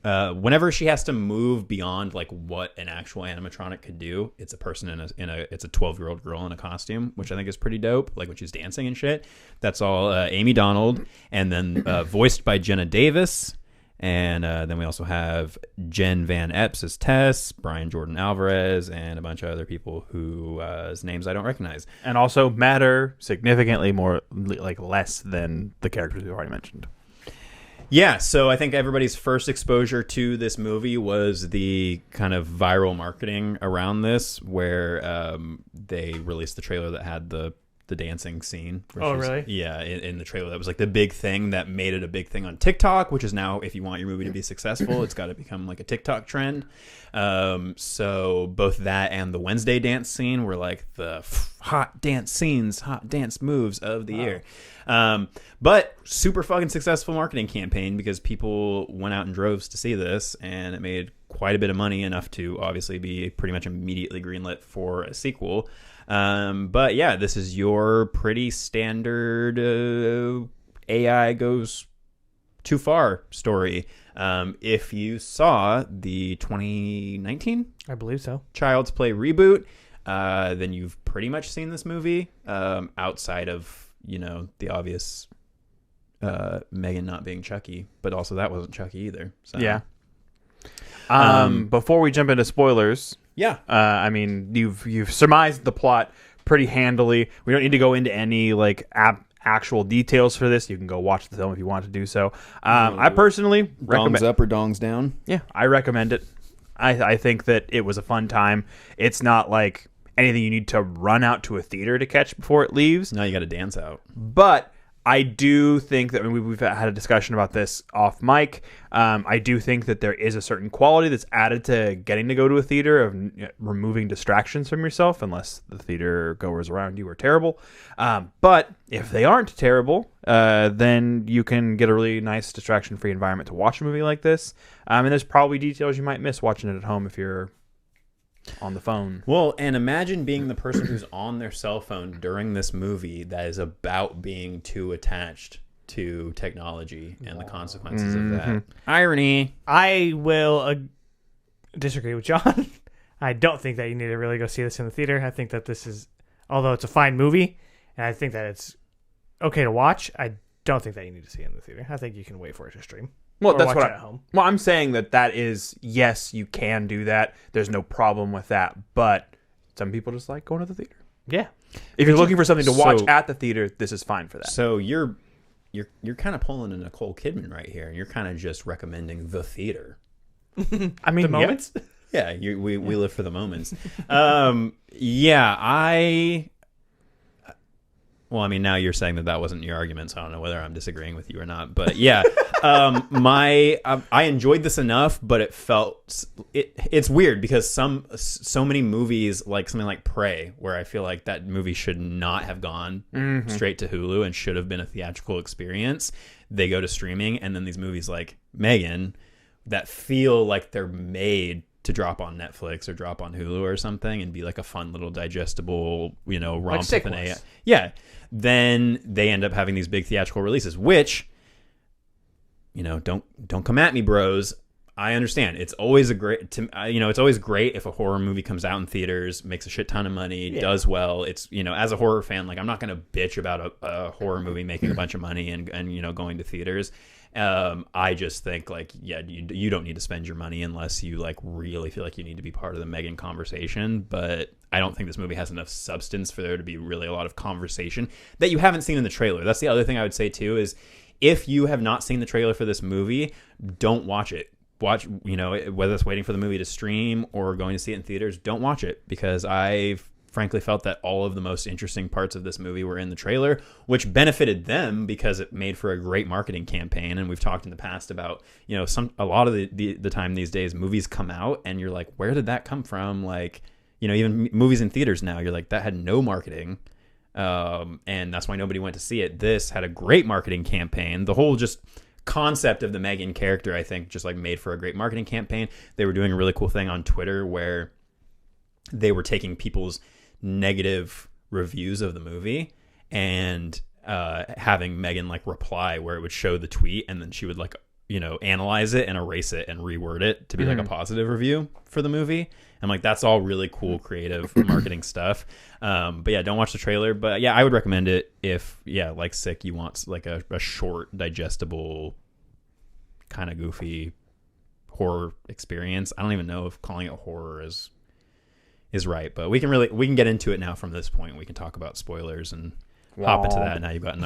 Whenever she has to move beyond like what an actual animatronic could do, it's a person it's a 12-year-old girl in a costume, which I think is pretty dope. Like when she's dancing and shit. That's all Amy Donald, and then voiced by Jenna Davis, and then we also have Jen Van Epps as Tess, Brian Jordan Alvarez, and a bunch of other people whose names I don't recognize, And also matter significantly more, like less than the characters we've already mentioned. Yeah, so I think everybody's first exposure to this movie was the kind of viral marketing around this, where they released the trailer that had the dancing scene. Oh, really? Yeah, in the trailer. That was like the big thing that made it a big thing on TikTok, which is now, if you want your movie to be successful, it's got to become like a TikTok trend. So both that and the Wednesday dance scene were like the hot dance scenes, hot dance moves of the year. But super fucking successful marketing campaign, because people went out in droves to see this, and it made quite a bit of money, enough to obviously be pretty much immediately greenlit for a sequel. But yeah, this is your pretty standard AI goes too far story. If you saw the 2019 I believe so. Child's Play reboot, then you've pretty much seen this movie, outside of, the obvious M3GAN not being Chucky, but also that wasn't Chucky either. So. Yeah. Before we jump into spoilers, Yeah. I mean, you've surmised the plot pretty handily. We don't need to go into any like actual details for this. You can go watch the film if you want to do so. I personally recommend. Dongs up or dongs down? Yeah, I recommend it. I think that it was a fun time. It's not like anything you need to run out to a theater to catch before it leaves. Now you got to dance out. But I do think that we've had a discussion about this off mic. I do think that there is a certain quality that's added to getting to go to a theater of removing distractions from yourself, unless the theater goers around you are terrible. But if they aren't terrible, then you can get a really nice distraction-free environment to watch a movie like this. And there's probably details you might miss watching it at home if you're on the phone. Well, and imagine being the person who's on their cell phone during this movie that is about being too attached to technology and the consequences of that. Irony. I will disagree with John. I don't think that you need to really go see this in the theater. I think that this is, although it's a fine movie, and I think that it's okay to watch, I don't think that you need to see it in the theater. I think you can wait for it to stream. Well, or that's watch what it at home. Well, I'm saying that is, yes, you can do that. There's no problem with that. But some people just like going to the theater. Yeah. If you're looking for something to watch So- at the theater, this is fine for that. So you're kind of pulling a Nicole Kidman right here, and you're kind of just recommending the theater. I mean, The moments? Yeah, we live for the moments. Well, I mean, now you're saying that wasn't your argument, so I don't know whether I'm disagreeing with you or not. But yeah, I enjoyed this enough, but it's weird because so many movies, like something like Prey, where I feel like that movie should not have gone straight to Hulu and should have been a theatrical experience. They go to streaming, and then these movies like M3GAN that feel like they're made to drop on Netflix or drop on Hulu or something and be like a fun little digestible, romp Like with an Sick AI. Yeah. Then they end up having these big theatrical releases, which, don't come at me, bros. I understand. It's always it's always great if a horror movie comes out in theaters, makes a shit ton of money, does well. It's, as a horror fan, like I'm not going to bitch about a horror movie making a bunch of money and going to theaters. I just think you don't need to spend your money unless you really feel like you need to be part of the M3GAN conversation. But I don't think this movie has enough substance for there to be really a lot of conversation that you haven't seen in the trailer. That's the other thing I would say too, is if you have not seen the trailer for this movie, don't watch it. Watch, whether it's waiting for the movie to stream or going to see it in theaters, don't watch it, because I've frankly felt that all of the most interesting parts of this movie were in the trailer, which benefited them because it made for a great marketing campaign. And we've talked in the past about, a lot of the time these days movies come out and you're like, where did that come from? Like, even movies in theaters now, you're like, that had no marketing. And that's why nobody went to see it. This had a great marketing campaign. The whole just concept of the M3GAN character, I think, just made for a great marketing campaign. They were doing a really cool thing on Twitter where they were taking people's negative reviews of the movie and having M3GAN reply where it would show the tweet, and then she would analyze it and erase it and reword it to be a positive review for the movie. And that's all really cool creative marketing stuff. But yeah, don't watch the trailer, but yeah, I would recommend it if like Sick, you want a short digestible kind of goofy horror experience. I don't even know if calling it horror is right, but we can get into it now from this point. We can talk about spoilers and hop into that. Now you've gotten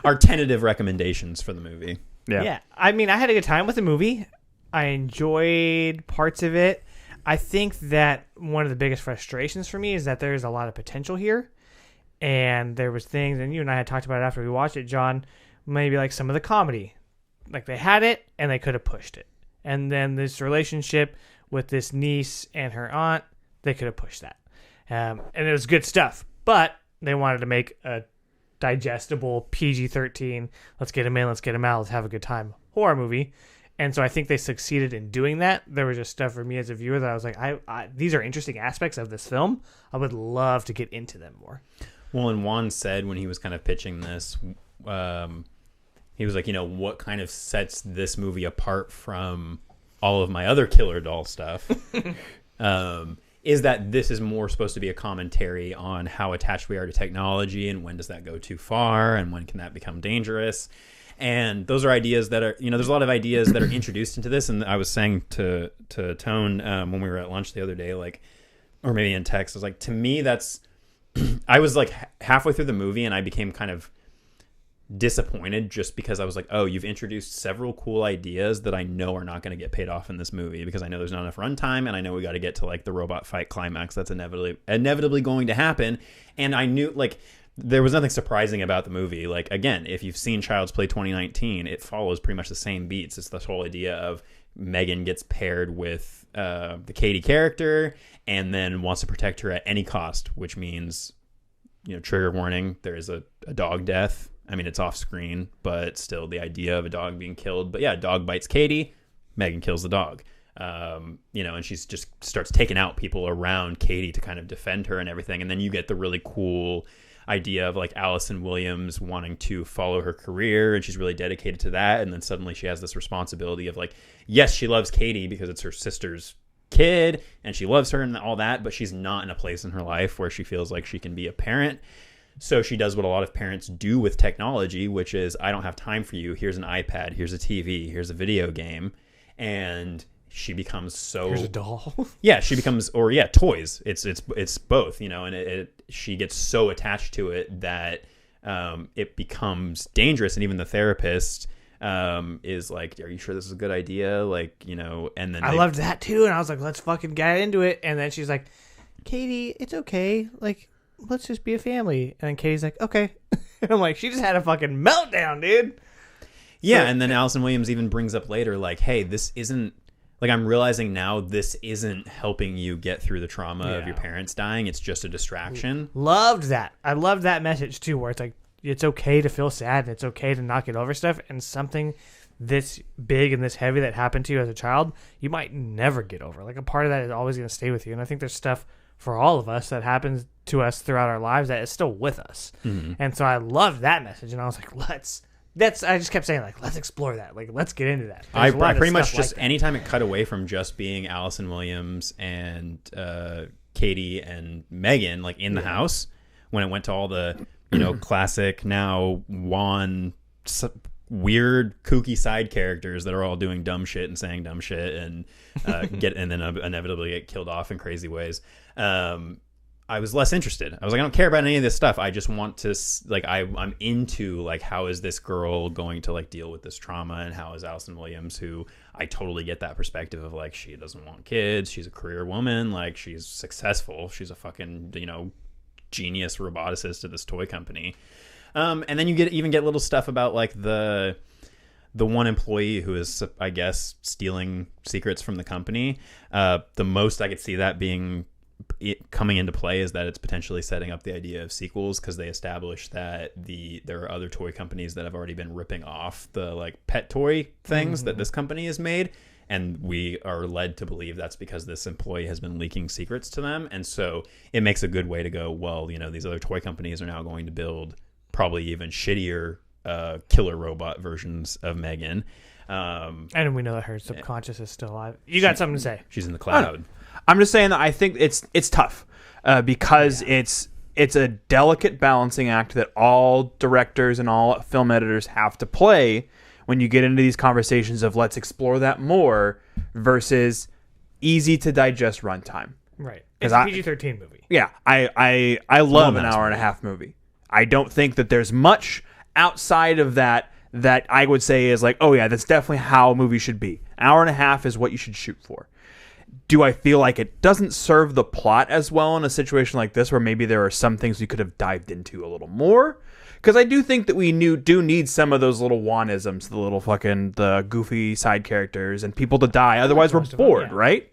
our tentative recommendations for the movie. Yeah. I mean, I had a good time with the movie. I enjoyed parts of it. I think that one of the biggest frustrations for me is that there's a lot of potential here. And there was things, and you and I had talked about it after we watched it, John, maybe some of the comedy. They had it and they could have pushed it. And then this relationship with this niece and her aunt, they could have pushed that. And it was good stuff. But they wanted to make a digestible PG-13, let's get them in, let's get them out, let's have a good time horror movie. And so I think they succeeded in doing that. There was just stuff for me as a viewer that I was like, these are interesting aspects of this film. I would love to get into them more. Well, and Juan said when he was kind of pitching this, he was like, what kind of sets this movie apart from all of my other killer doll stuff is that this is more supposed to be a commentary on how attached we are to technology and when does that go too far and when can that become dangerous. And those are ideas that are, there's a lot of ideas that are introduced into this. And I was saying to Tone when we were at lunch the other day, or maybe in text, I was like, to me, that's, I was halfway through the movie and I became kind of disappointed just because I was like, oh, you've introduced several cool ideas that I know are not going to get paid off in this movie because I know there's not enough runtime and I know we got to get to the robot fight climax that's inevitably going to happen. And I knew there was nothing surprising about the movie. Again, if you've seen Child's Play 2019, it follows pretty much the same beats. It's this whole idea of M3GAN gets paired with the Katie character and then wants to protect her at any cost, which means, trigger warning, there is a dog death. I mean, it's off screen, but still the idea of a dog being killed. But yeah, dog bites Katie, M3GAN kills the dog. And she's just starts taking out people around Katie to kind of defend her and everything. And then you get the really cool idea of like Allison Williams wanting to follow her career, and she's really dedicated to that. And then suddenly she has this responsibility of like, yes, she loves Katie because it's her sister's kid and she loves her and all that, but she's not in a place in her life where she feels like she can be a parent. So she does what a lot of parents do with technology, which is, I don't have time for you. Here's an iPad, here's a TV, here's a video game. And she becomes so... Here's a doll. Yeah, she becomes... Or, yeah, toys. It's both, and she gets so attached to it that it becomes dangerous. And even the therapist is like, are you sure this is a good idea? Like, and then... I loved that, too. And I was like, let's fucking get into it. And then she's like, Katie, it's okay. Like, let's just be a family. And then Katie's like, okay. And I'm like, she just had a fucking meltdown, dude. Yeah, and then Allison Williams even brings up later, like, hey, this isn't... Like, I'm realizing now this isn't helping you get through the trauma of your parents dying. It's just a distraction. Loved that. I loved that message, too, where it's like, it's okay to feel sad and it's okay to not get over stuff. And something this big and this heavy that happened to you as a child, you might never get over. Like, a part of that is always going to stay with you. And I think there's stuff for all of us that happens to us throughout our lives that is still with us. Mm-hmm. And so I loved that message. And I was like, I just kept saying, like, let's explore that. Like, let's get into that. I pretty much just, anytime it cut away from just being Allison Williams and Katie and M3GAN, like, in the house, when it went to all the, classic, now weird, kooky side characters that are all doing dumb shit and saying dumb shit and and then inevitably get killed off in crazy ways. I was less interested. I was like, I don't care about any of this stuff. I just want to, like, I'm into, like, how is this girl going to, like, deal with this trauma, and how is Allison Williams, who I totally get that perspective of, like, she doesn't want kids. She's a career woman. Like, she's successful. She's a fucking, genius roboticist at this toy company. And then you even get little stuff about, like, the one employee who is, I guess, stealing secrets from the company. The most I could see that being coming into play is that it's potentially setting up the idea of sequels, because they established that there are other toy companies that have already been ripping off the, like, pet toy things that this company has made, and we are led to believe that's because this employee has been leaking secrets to them. And so it makes a good way to go, well, these other toy companies are now going to build probably even shittier killer robot versions of M3GAN. And we know that her subconscious is still alive. You got something to say? She's in the cloud. I'm just saying that I think it's tough because it's a delicate balancing act that all directors and all film editors have to play when you get into these conversations of let's explore that more versus easy to digest runtime. Right. It's a PG-13 movie. Yeah, I love an hour and a half movie. I don't think that there's much outside of that I would say is like, oh yeah, that's definitely how a movie should be. An hour and a half is what you should shoot for. Do I feel like it doesn't serve the plot as well in a situation like this, where maybe there are some things we could have dived into a little more? Because I do think that we do need some of those little Wanisms, the goofy side characters, and people to die. Otherwise, we're bored, right?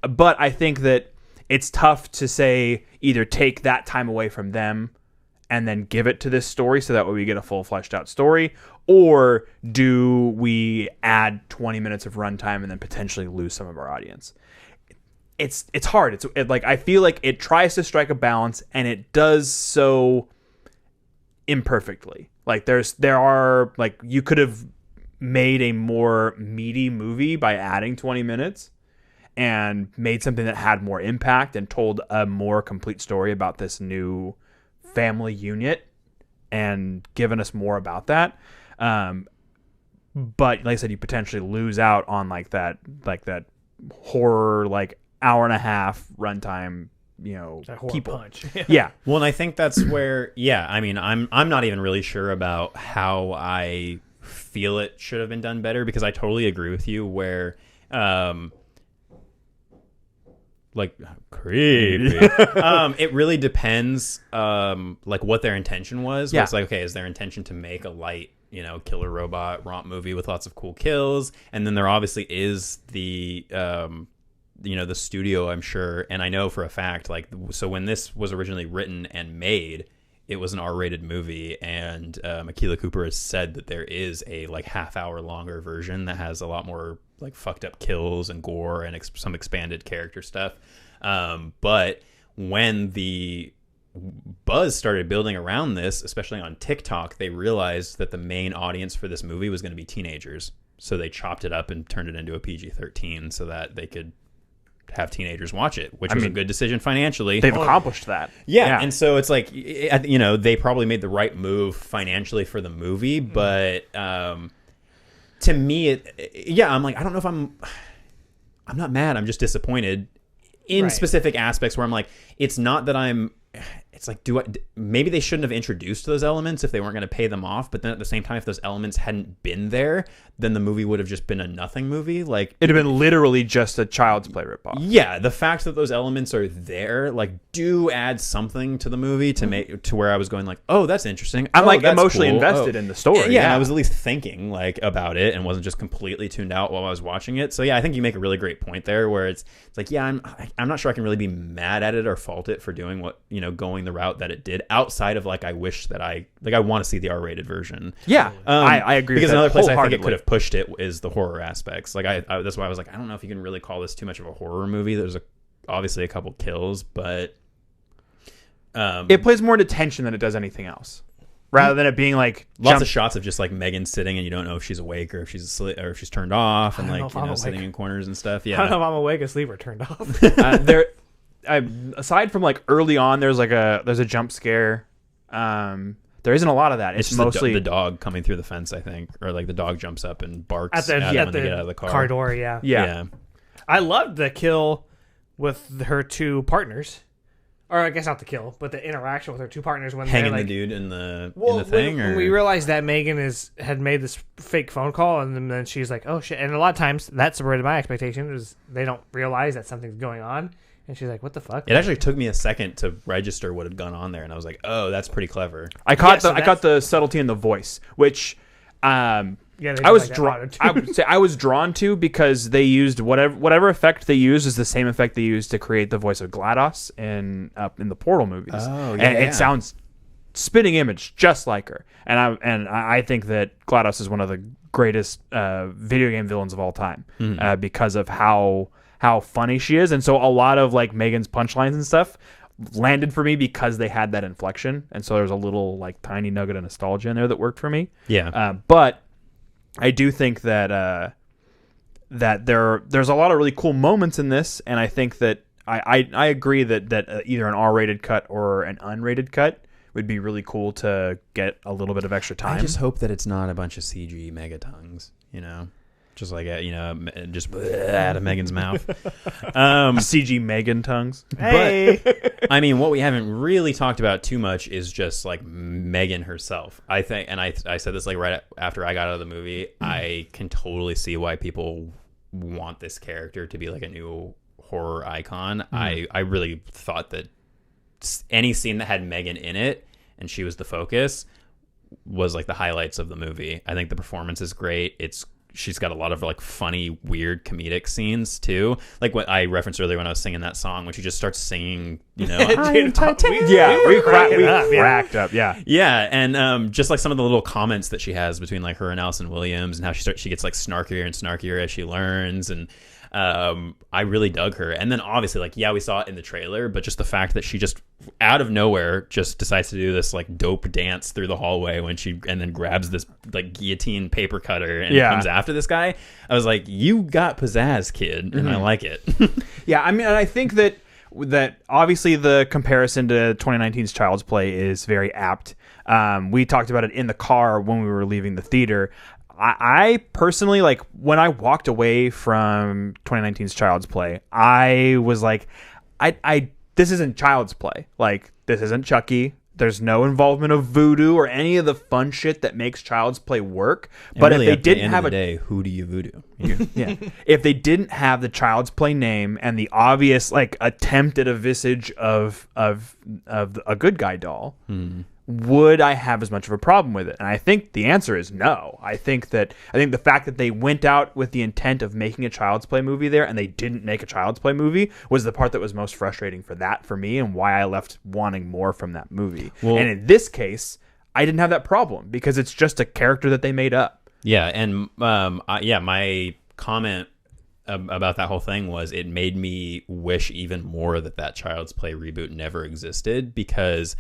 But I think that it's tough to say either take that time away from them and then give it to this story so that way we get a full fleshed out story, or do we add 20 minutes of runtime and then potentially lose some of our audience? It's hard. I feel like it tries to strike a balance and it does so imperfectly. Like there are like, you could have made a more meaty movie by adding 20 minutes and made something that had more impact and told a more complete story about this new family unit and given us more about that. But like I said, you potentially lose out on that horror, like hour and a half runtime, people. Punch. Yeah. Well, and I think that's where, I mean, I'm not even really sure about how I feel it should have been done better, because I totally agree with you where, like, creepy. It really depends, like, what their intention was. Yeah. It's like, okay, is their intention to make a light, killer robot romp movie with lots of cool kills? And then there obviously is the, the studio, I'm sure. And I know for a fact, like, so when this was originally written and made, it was an R-rated movie, and Akilah Cooper has said that there is a like half-hour longer version that has a lot more like fucked up kills and gore and some expanded character stuff. But when the buzz started building around this, especially on TikTok, they realized that the main audience for this movie was going to be teenagers. So they chopped it up and turned it into a PG-13 so that they could have teenagers watch it, which was a good decision financially. They've accomplished that. Yeah, and so it's like, you know, they probably made the right move financially for the movie, but to me, I'm like, I don't know if I'm not mad. I'm just disappointed in specific aspects where I'm like, it's not that it's like, maybe they shouldn't have introduced those elements if they weren't going to pay them off. But then at the same time, if those elements hadn't been there, then the movie would have just been a nothing movie. Like, it'd have been literally just a Child's Play ripoff. Yeah, the fact that those elements are there, like, do add something to the movie to make to where I was going like, oh, that's interesting. I'm like that's emotionally cool. invested in the story. Yeah, I was at least thinking like about it and wasn't just completely tuned out while I was watching it. So yeah, I think you make a really great point there, where it's like, yeah, I'm not sure I can really be mad at it or fault it for doing what, you know, going the route that it did, outside of like, I wish that I want to see the R-rated version. Yeah, I agree. Because with that another place I think it wholeheartedly. could have pushed it is the horror aspects. Like I that's why I was like, I don't know if you can really call this too much of a horror movie. There's obviously a couple kills, but it plays more into tension than it does anything else, rather than it being like lots of shots of just like Megan sitting and you don't know if she's awake or if she's asleep or if she's turned off, and like, you know, sitting in corners and stuff. Yeah, I don't know if I'm awake, asleep, or turned off. Aside from like early on, there's a jump scare. There isn't a lot of that. It's just mostly the dog coming through the fence, I think, or like the dog jumps up and barks at them when they get out of the car. Car door. Yeah. I loved the kill with her two partners. Or I guess not the kill, but the interaction with her two partners when hanging they're like, the dude in the thing. When we realized that Megan had made this fake phone call, and then she's like, "Oh shit!" And a lot of times that subverted my expectation, is they don't realize that something's going on, and she's like, "What the fuck?" It actually took me a second to register what had gone on there, and I was like, "Oh, that's pretty clever." I caught the subtlety in the voice, which I was drawn to because they used whatever effect they used is the same effect they used to create the voice of GLaDOS in the Portal movies. Oh, yeah, and it sounds spitting image just like her. And I think that GLaDOS is one of the greatest video game villains of all time because of how funny she is. And so a lot of like Megan's punchlines and stuff landed for me because they had that inflection. And so there's a little like tiny nugget of nostalgia in there that worked for me. Yeah. But I do think that there's a lot of really cool moments in this, and I think that I agree that either an R-rated cut or an unrated cut would be really cool to get a little bit of extra time. I just hope that it's not a bunch of CG megatongues, you know, just like just out of Megan's mouth. CG Megan tongues. Hey. But I mean, what we haven't really talked about too much is just like Megan herself. I think, and I said this like right after I got out of the movie, I can totally see why people want this character to be like a new horror icon. I really thought that any scene that had Megan in it and she was the focus was like the highlights of the movie. I think the performance is great. She's got a lot of like funny, weird comedic scenes too. Like what I referenced earlier when I was singing that song, when she just starts singing, you know, we cracked up. Yeah. Yeah. And just like some of the little comments that she has between like her and Allison Williams, and how she gets like snarkier and snarkier as she learns. And I really dug her. And then obviously, like, yeah, we saw it in the trailer, but just the fact that she just out of nowhere just decides to do this like dope dance through the hallway and then grabs this like guillotine paper cutter and comes after this guy. I was like, you got pizzazz, kid, and I like it. Yeah, I mean, and I think that obviously the comparison to 2019's Child's Play is very apt. We talked about it in the car when we were leaving the theater. I personally, like, when I walked away from 2019's Child's Play, I was like, this isn't Child's Play. Like, this isn't Chucky. There's no involvement of voodoo or any of the fun shit that makes Child's Play work. But really, if they didn't have who do you voodoo? Yeah. If they didn't have the Child's Play name and the obvious like attempt at a visage of a good guy doll, would I have as much of a problem with it? And I think the answer is no. I think the fact that they went out with the intent of making a Child's Play movie there and they didn't make a Child's Play movie was the part that was most frustrating for me and why I left wanting more from that movie. Well, and in this case, I didn't have that problem because it's just a character that they made up. Yeah, and my comment about that whole thing was it made me wish even more that Child's Play reboot never existed, because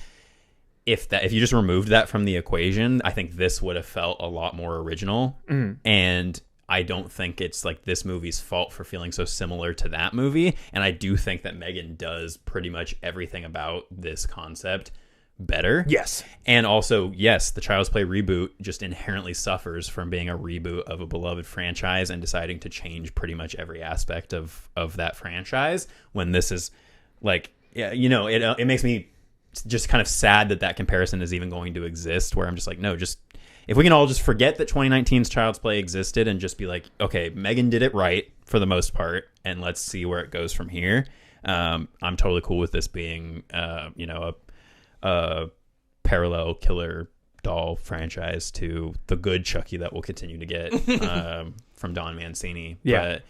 if you just removed that from the equation, I think this would have felt a lot more original. And I don't think it's like this movie's fault for feeling so similar to that movie. And I do think that M3GAN does pretty much everything about this concept better. Yes. And also, yes, the Child's Play reboot just inherently suffers from being a reboot of a beloved franchise and deciding to change pretty much every aspect of that franchise, when this is like, yeah, you know, it makes me just kind of sad that comparison is even going to exist, where I'm just like, no, just if we can all just forget that 2019's Child's Play existed and just be like, okay, M3GAN did it right for the most part, and let's see where it goes from here. I'm totally cool with this being, you know, a parallel killer doll franchise to the good Chucky that we'll continue to get from Don Mancini. Yeah. But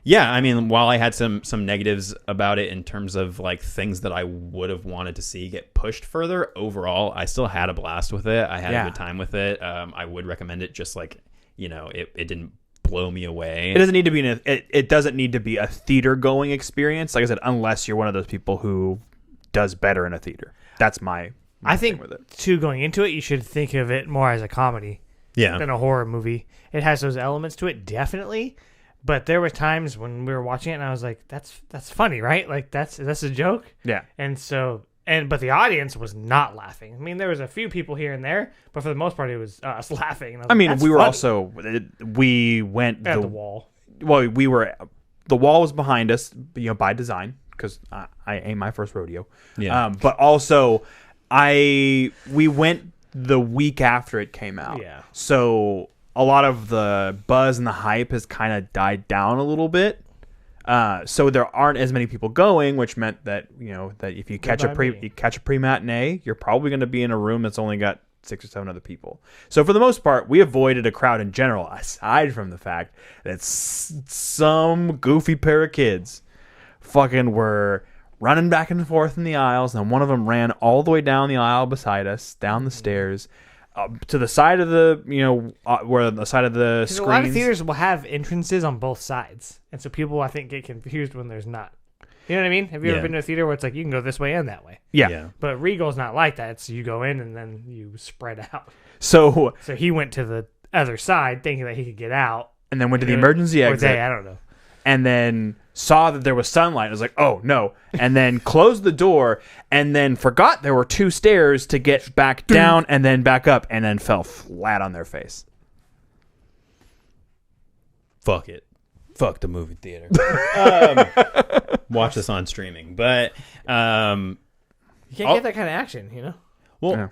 yeah, I mean, while I had some negatives about it in terms of like things that I would have wanted to see get pushed further, overall, I still had a blast with it. I had a good time with it. I would recommend it, just like, you know, it didn't blow me away. It doesn't need to be it doesn't need to be a theater going experience, like I said, unless you're one of those people who does better in a theater. That's my I thing think with it. too, going into it, you should think of it more as a comedy than a horror movie. It has those elements to it, definitely. But there were times when we were watching it and I was like, that's funny, right? Like that's a joke. Yeah. And so but the audience was not laughing. I mean, there was a few people here and there, but for the most part it was us laughing. And I mean, like, we were funny. also we went At the wall. Well, the wall was behind us, you know, by design, because I ain't my first rodeo. Yeah. But also we went the week after it came out. Yeah. So a lot of the buzz and the hype has kind of died down a little bit. So there aren't as many people going, which meant that, you know, that if you catch a pre-matinee, you're probably going to be in a room that's only got 6 or 7 other people. So for the most part, we avoided a crowd in general, aside from the fact that some goofy pair of kids fucking were running back and forth in the aisles, and one of them ran all the way down the aisle beside us, down the stairs, to the side of the, you know, where the side of the screens. A lot of theaters will have entrances on both sides, and so people, I think, get confused when there's not. You know what I mean? Have you ever been to a theater where it's like you can go this way and that way? Yeah. But Regal's not like that. It's you go in and then you spread out. So he went to the other side thinking that he could get out, and then went to the emergency exit. I don't know. And then saw that there was sunlight. I was like, oh, no. And then closed the door, and then forgot there were 2 stairs to get back down and then back up, and then fell flat on their face. Fuck it. Fuck the movie theater. Watch this on streaming. But You can't get that kind of action, you know? well,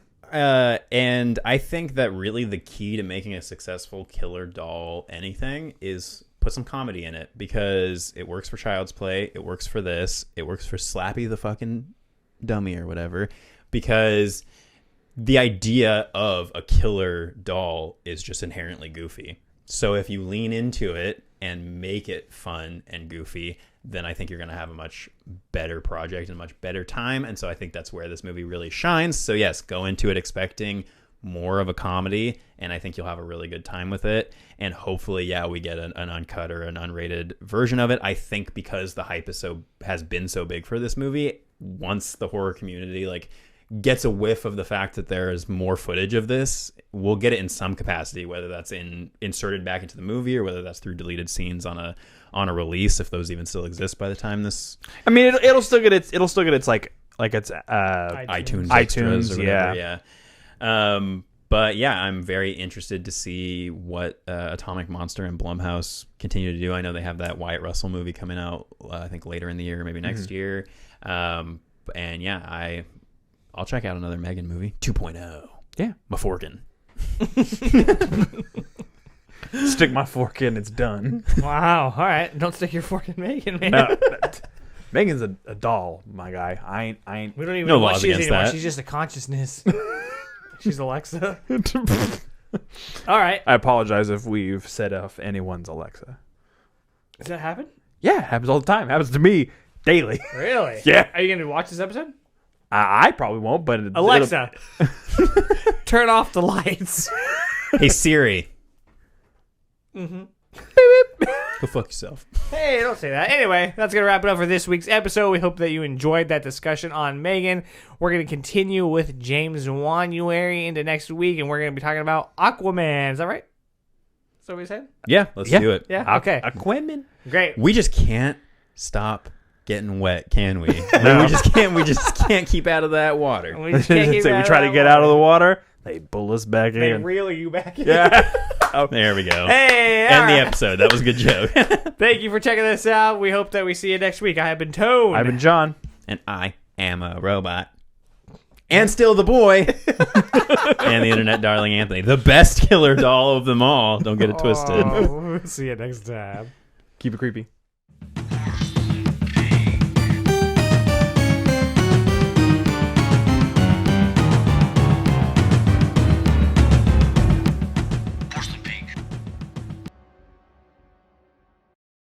and I think that really the key to making a successful killer doll anything is put some comedy in it, because it works for Child's Play, it works for this, it works for Slappy the fucking dummy or whatever, because the idea of a killer doll is just inherently goofy. So if you lean into it and make it fun and goofy, then I think you're going to have a much better project and a much better time. And so I think that's where this movie really shines. So yes, go into it expecting more of a comedy, and I think you'll have a really good time with it. And hopefully, we get an uncut or an unrated version of it. I think because the hype has been so big for this movie, once the horror community gets a whiff of the fact that there is more footage of this, we'll get it in some capacity, whether that's inserted back into the movie or whether that's through deleted scenes on a release, if those even still exist by the time this. I mean, it'll still get its like its iTunes extras or whatever, yeah. But yeah, I'm very interested to see what Atomic Monster and Blumhouse continue to do. I know they have that Wyatt Russell movie coming out, I think later in the year, maybe next year. And yeah, I'll check out another M3GAN movie 2.0. Yeah, my fork in. Stick my fork in, it's done. Wow. All right. Don't stick your fork in M3GAN, man. No, M3GAN's a doll, my guy. I ain't. We don't even No know what laws she is against anymore. that. She's just a consciousness. She's Alexa. All right. I apologize if we've set off anyone's Alexa. Does that happen? Yeah, it happens all the time. It happens to me daily. Really? Yeah. Are you going to watch this episode? I probably won't, but Alexa, turn off the lights. Hey Siri. Go fuck yourself. Hey, don't say that. Anyway, that's going to wrap it up for this week's episode. We hope that you enjoyed that discussion on M3GAN. We're going to continue with James Wanuary into next week, and we're going to be talking about Aquaman. Is that right? Is that what we said? Yeah, let's do it. Yeah, okay. Aquaman. Great. We just can't stop getting wet, can we? We just can't. We just can't keep out of that water. We just can't keep So we out try of to get out of the water. They pull us back They in. reel you back in. Yeah. There we go. Hey, End all the right. episode. That was a good joke. Thank you for checking this out. We hope that we see you next week. I have been Tone. I've been John. And I am a robot. And still the boy. And the internet darling Anthony. The best killer doll of them all. Don't get it twisted. Oh, see you next time. Keep it creepy.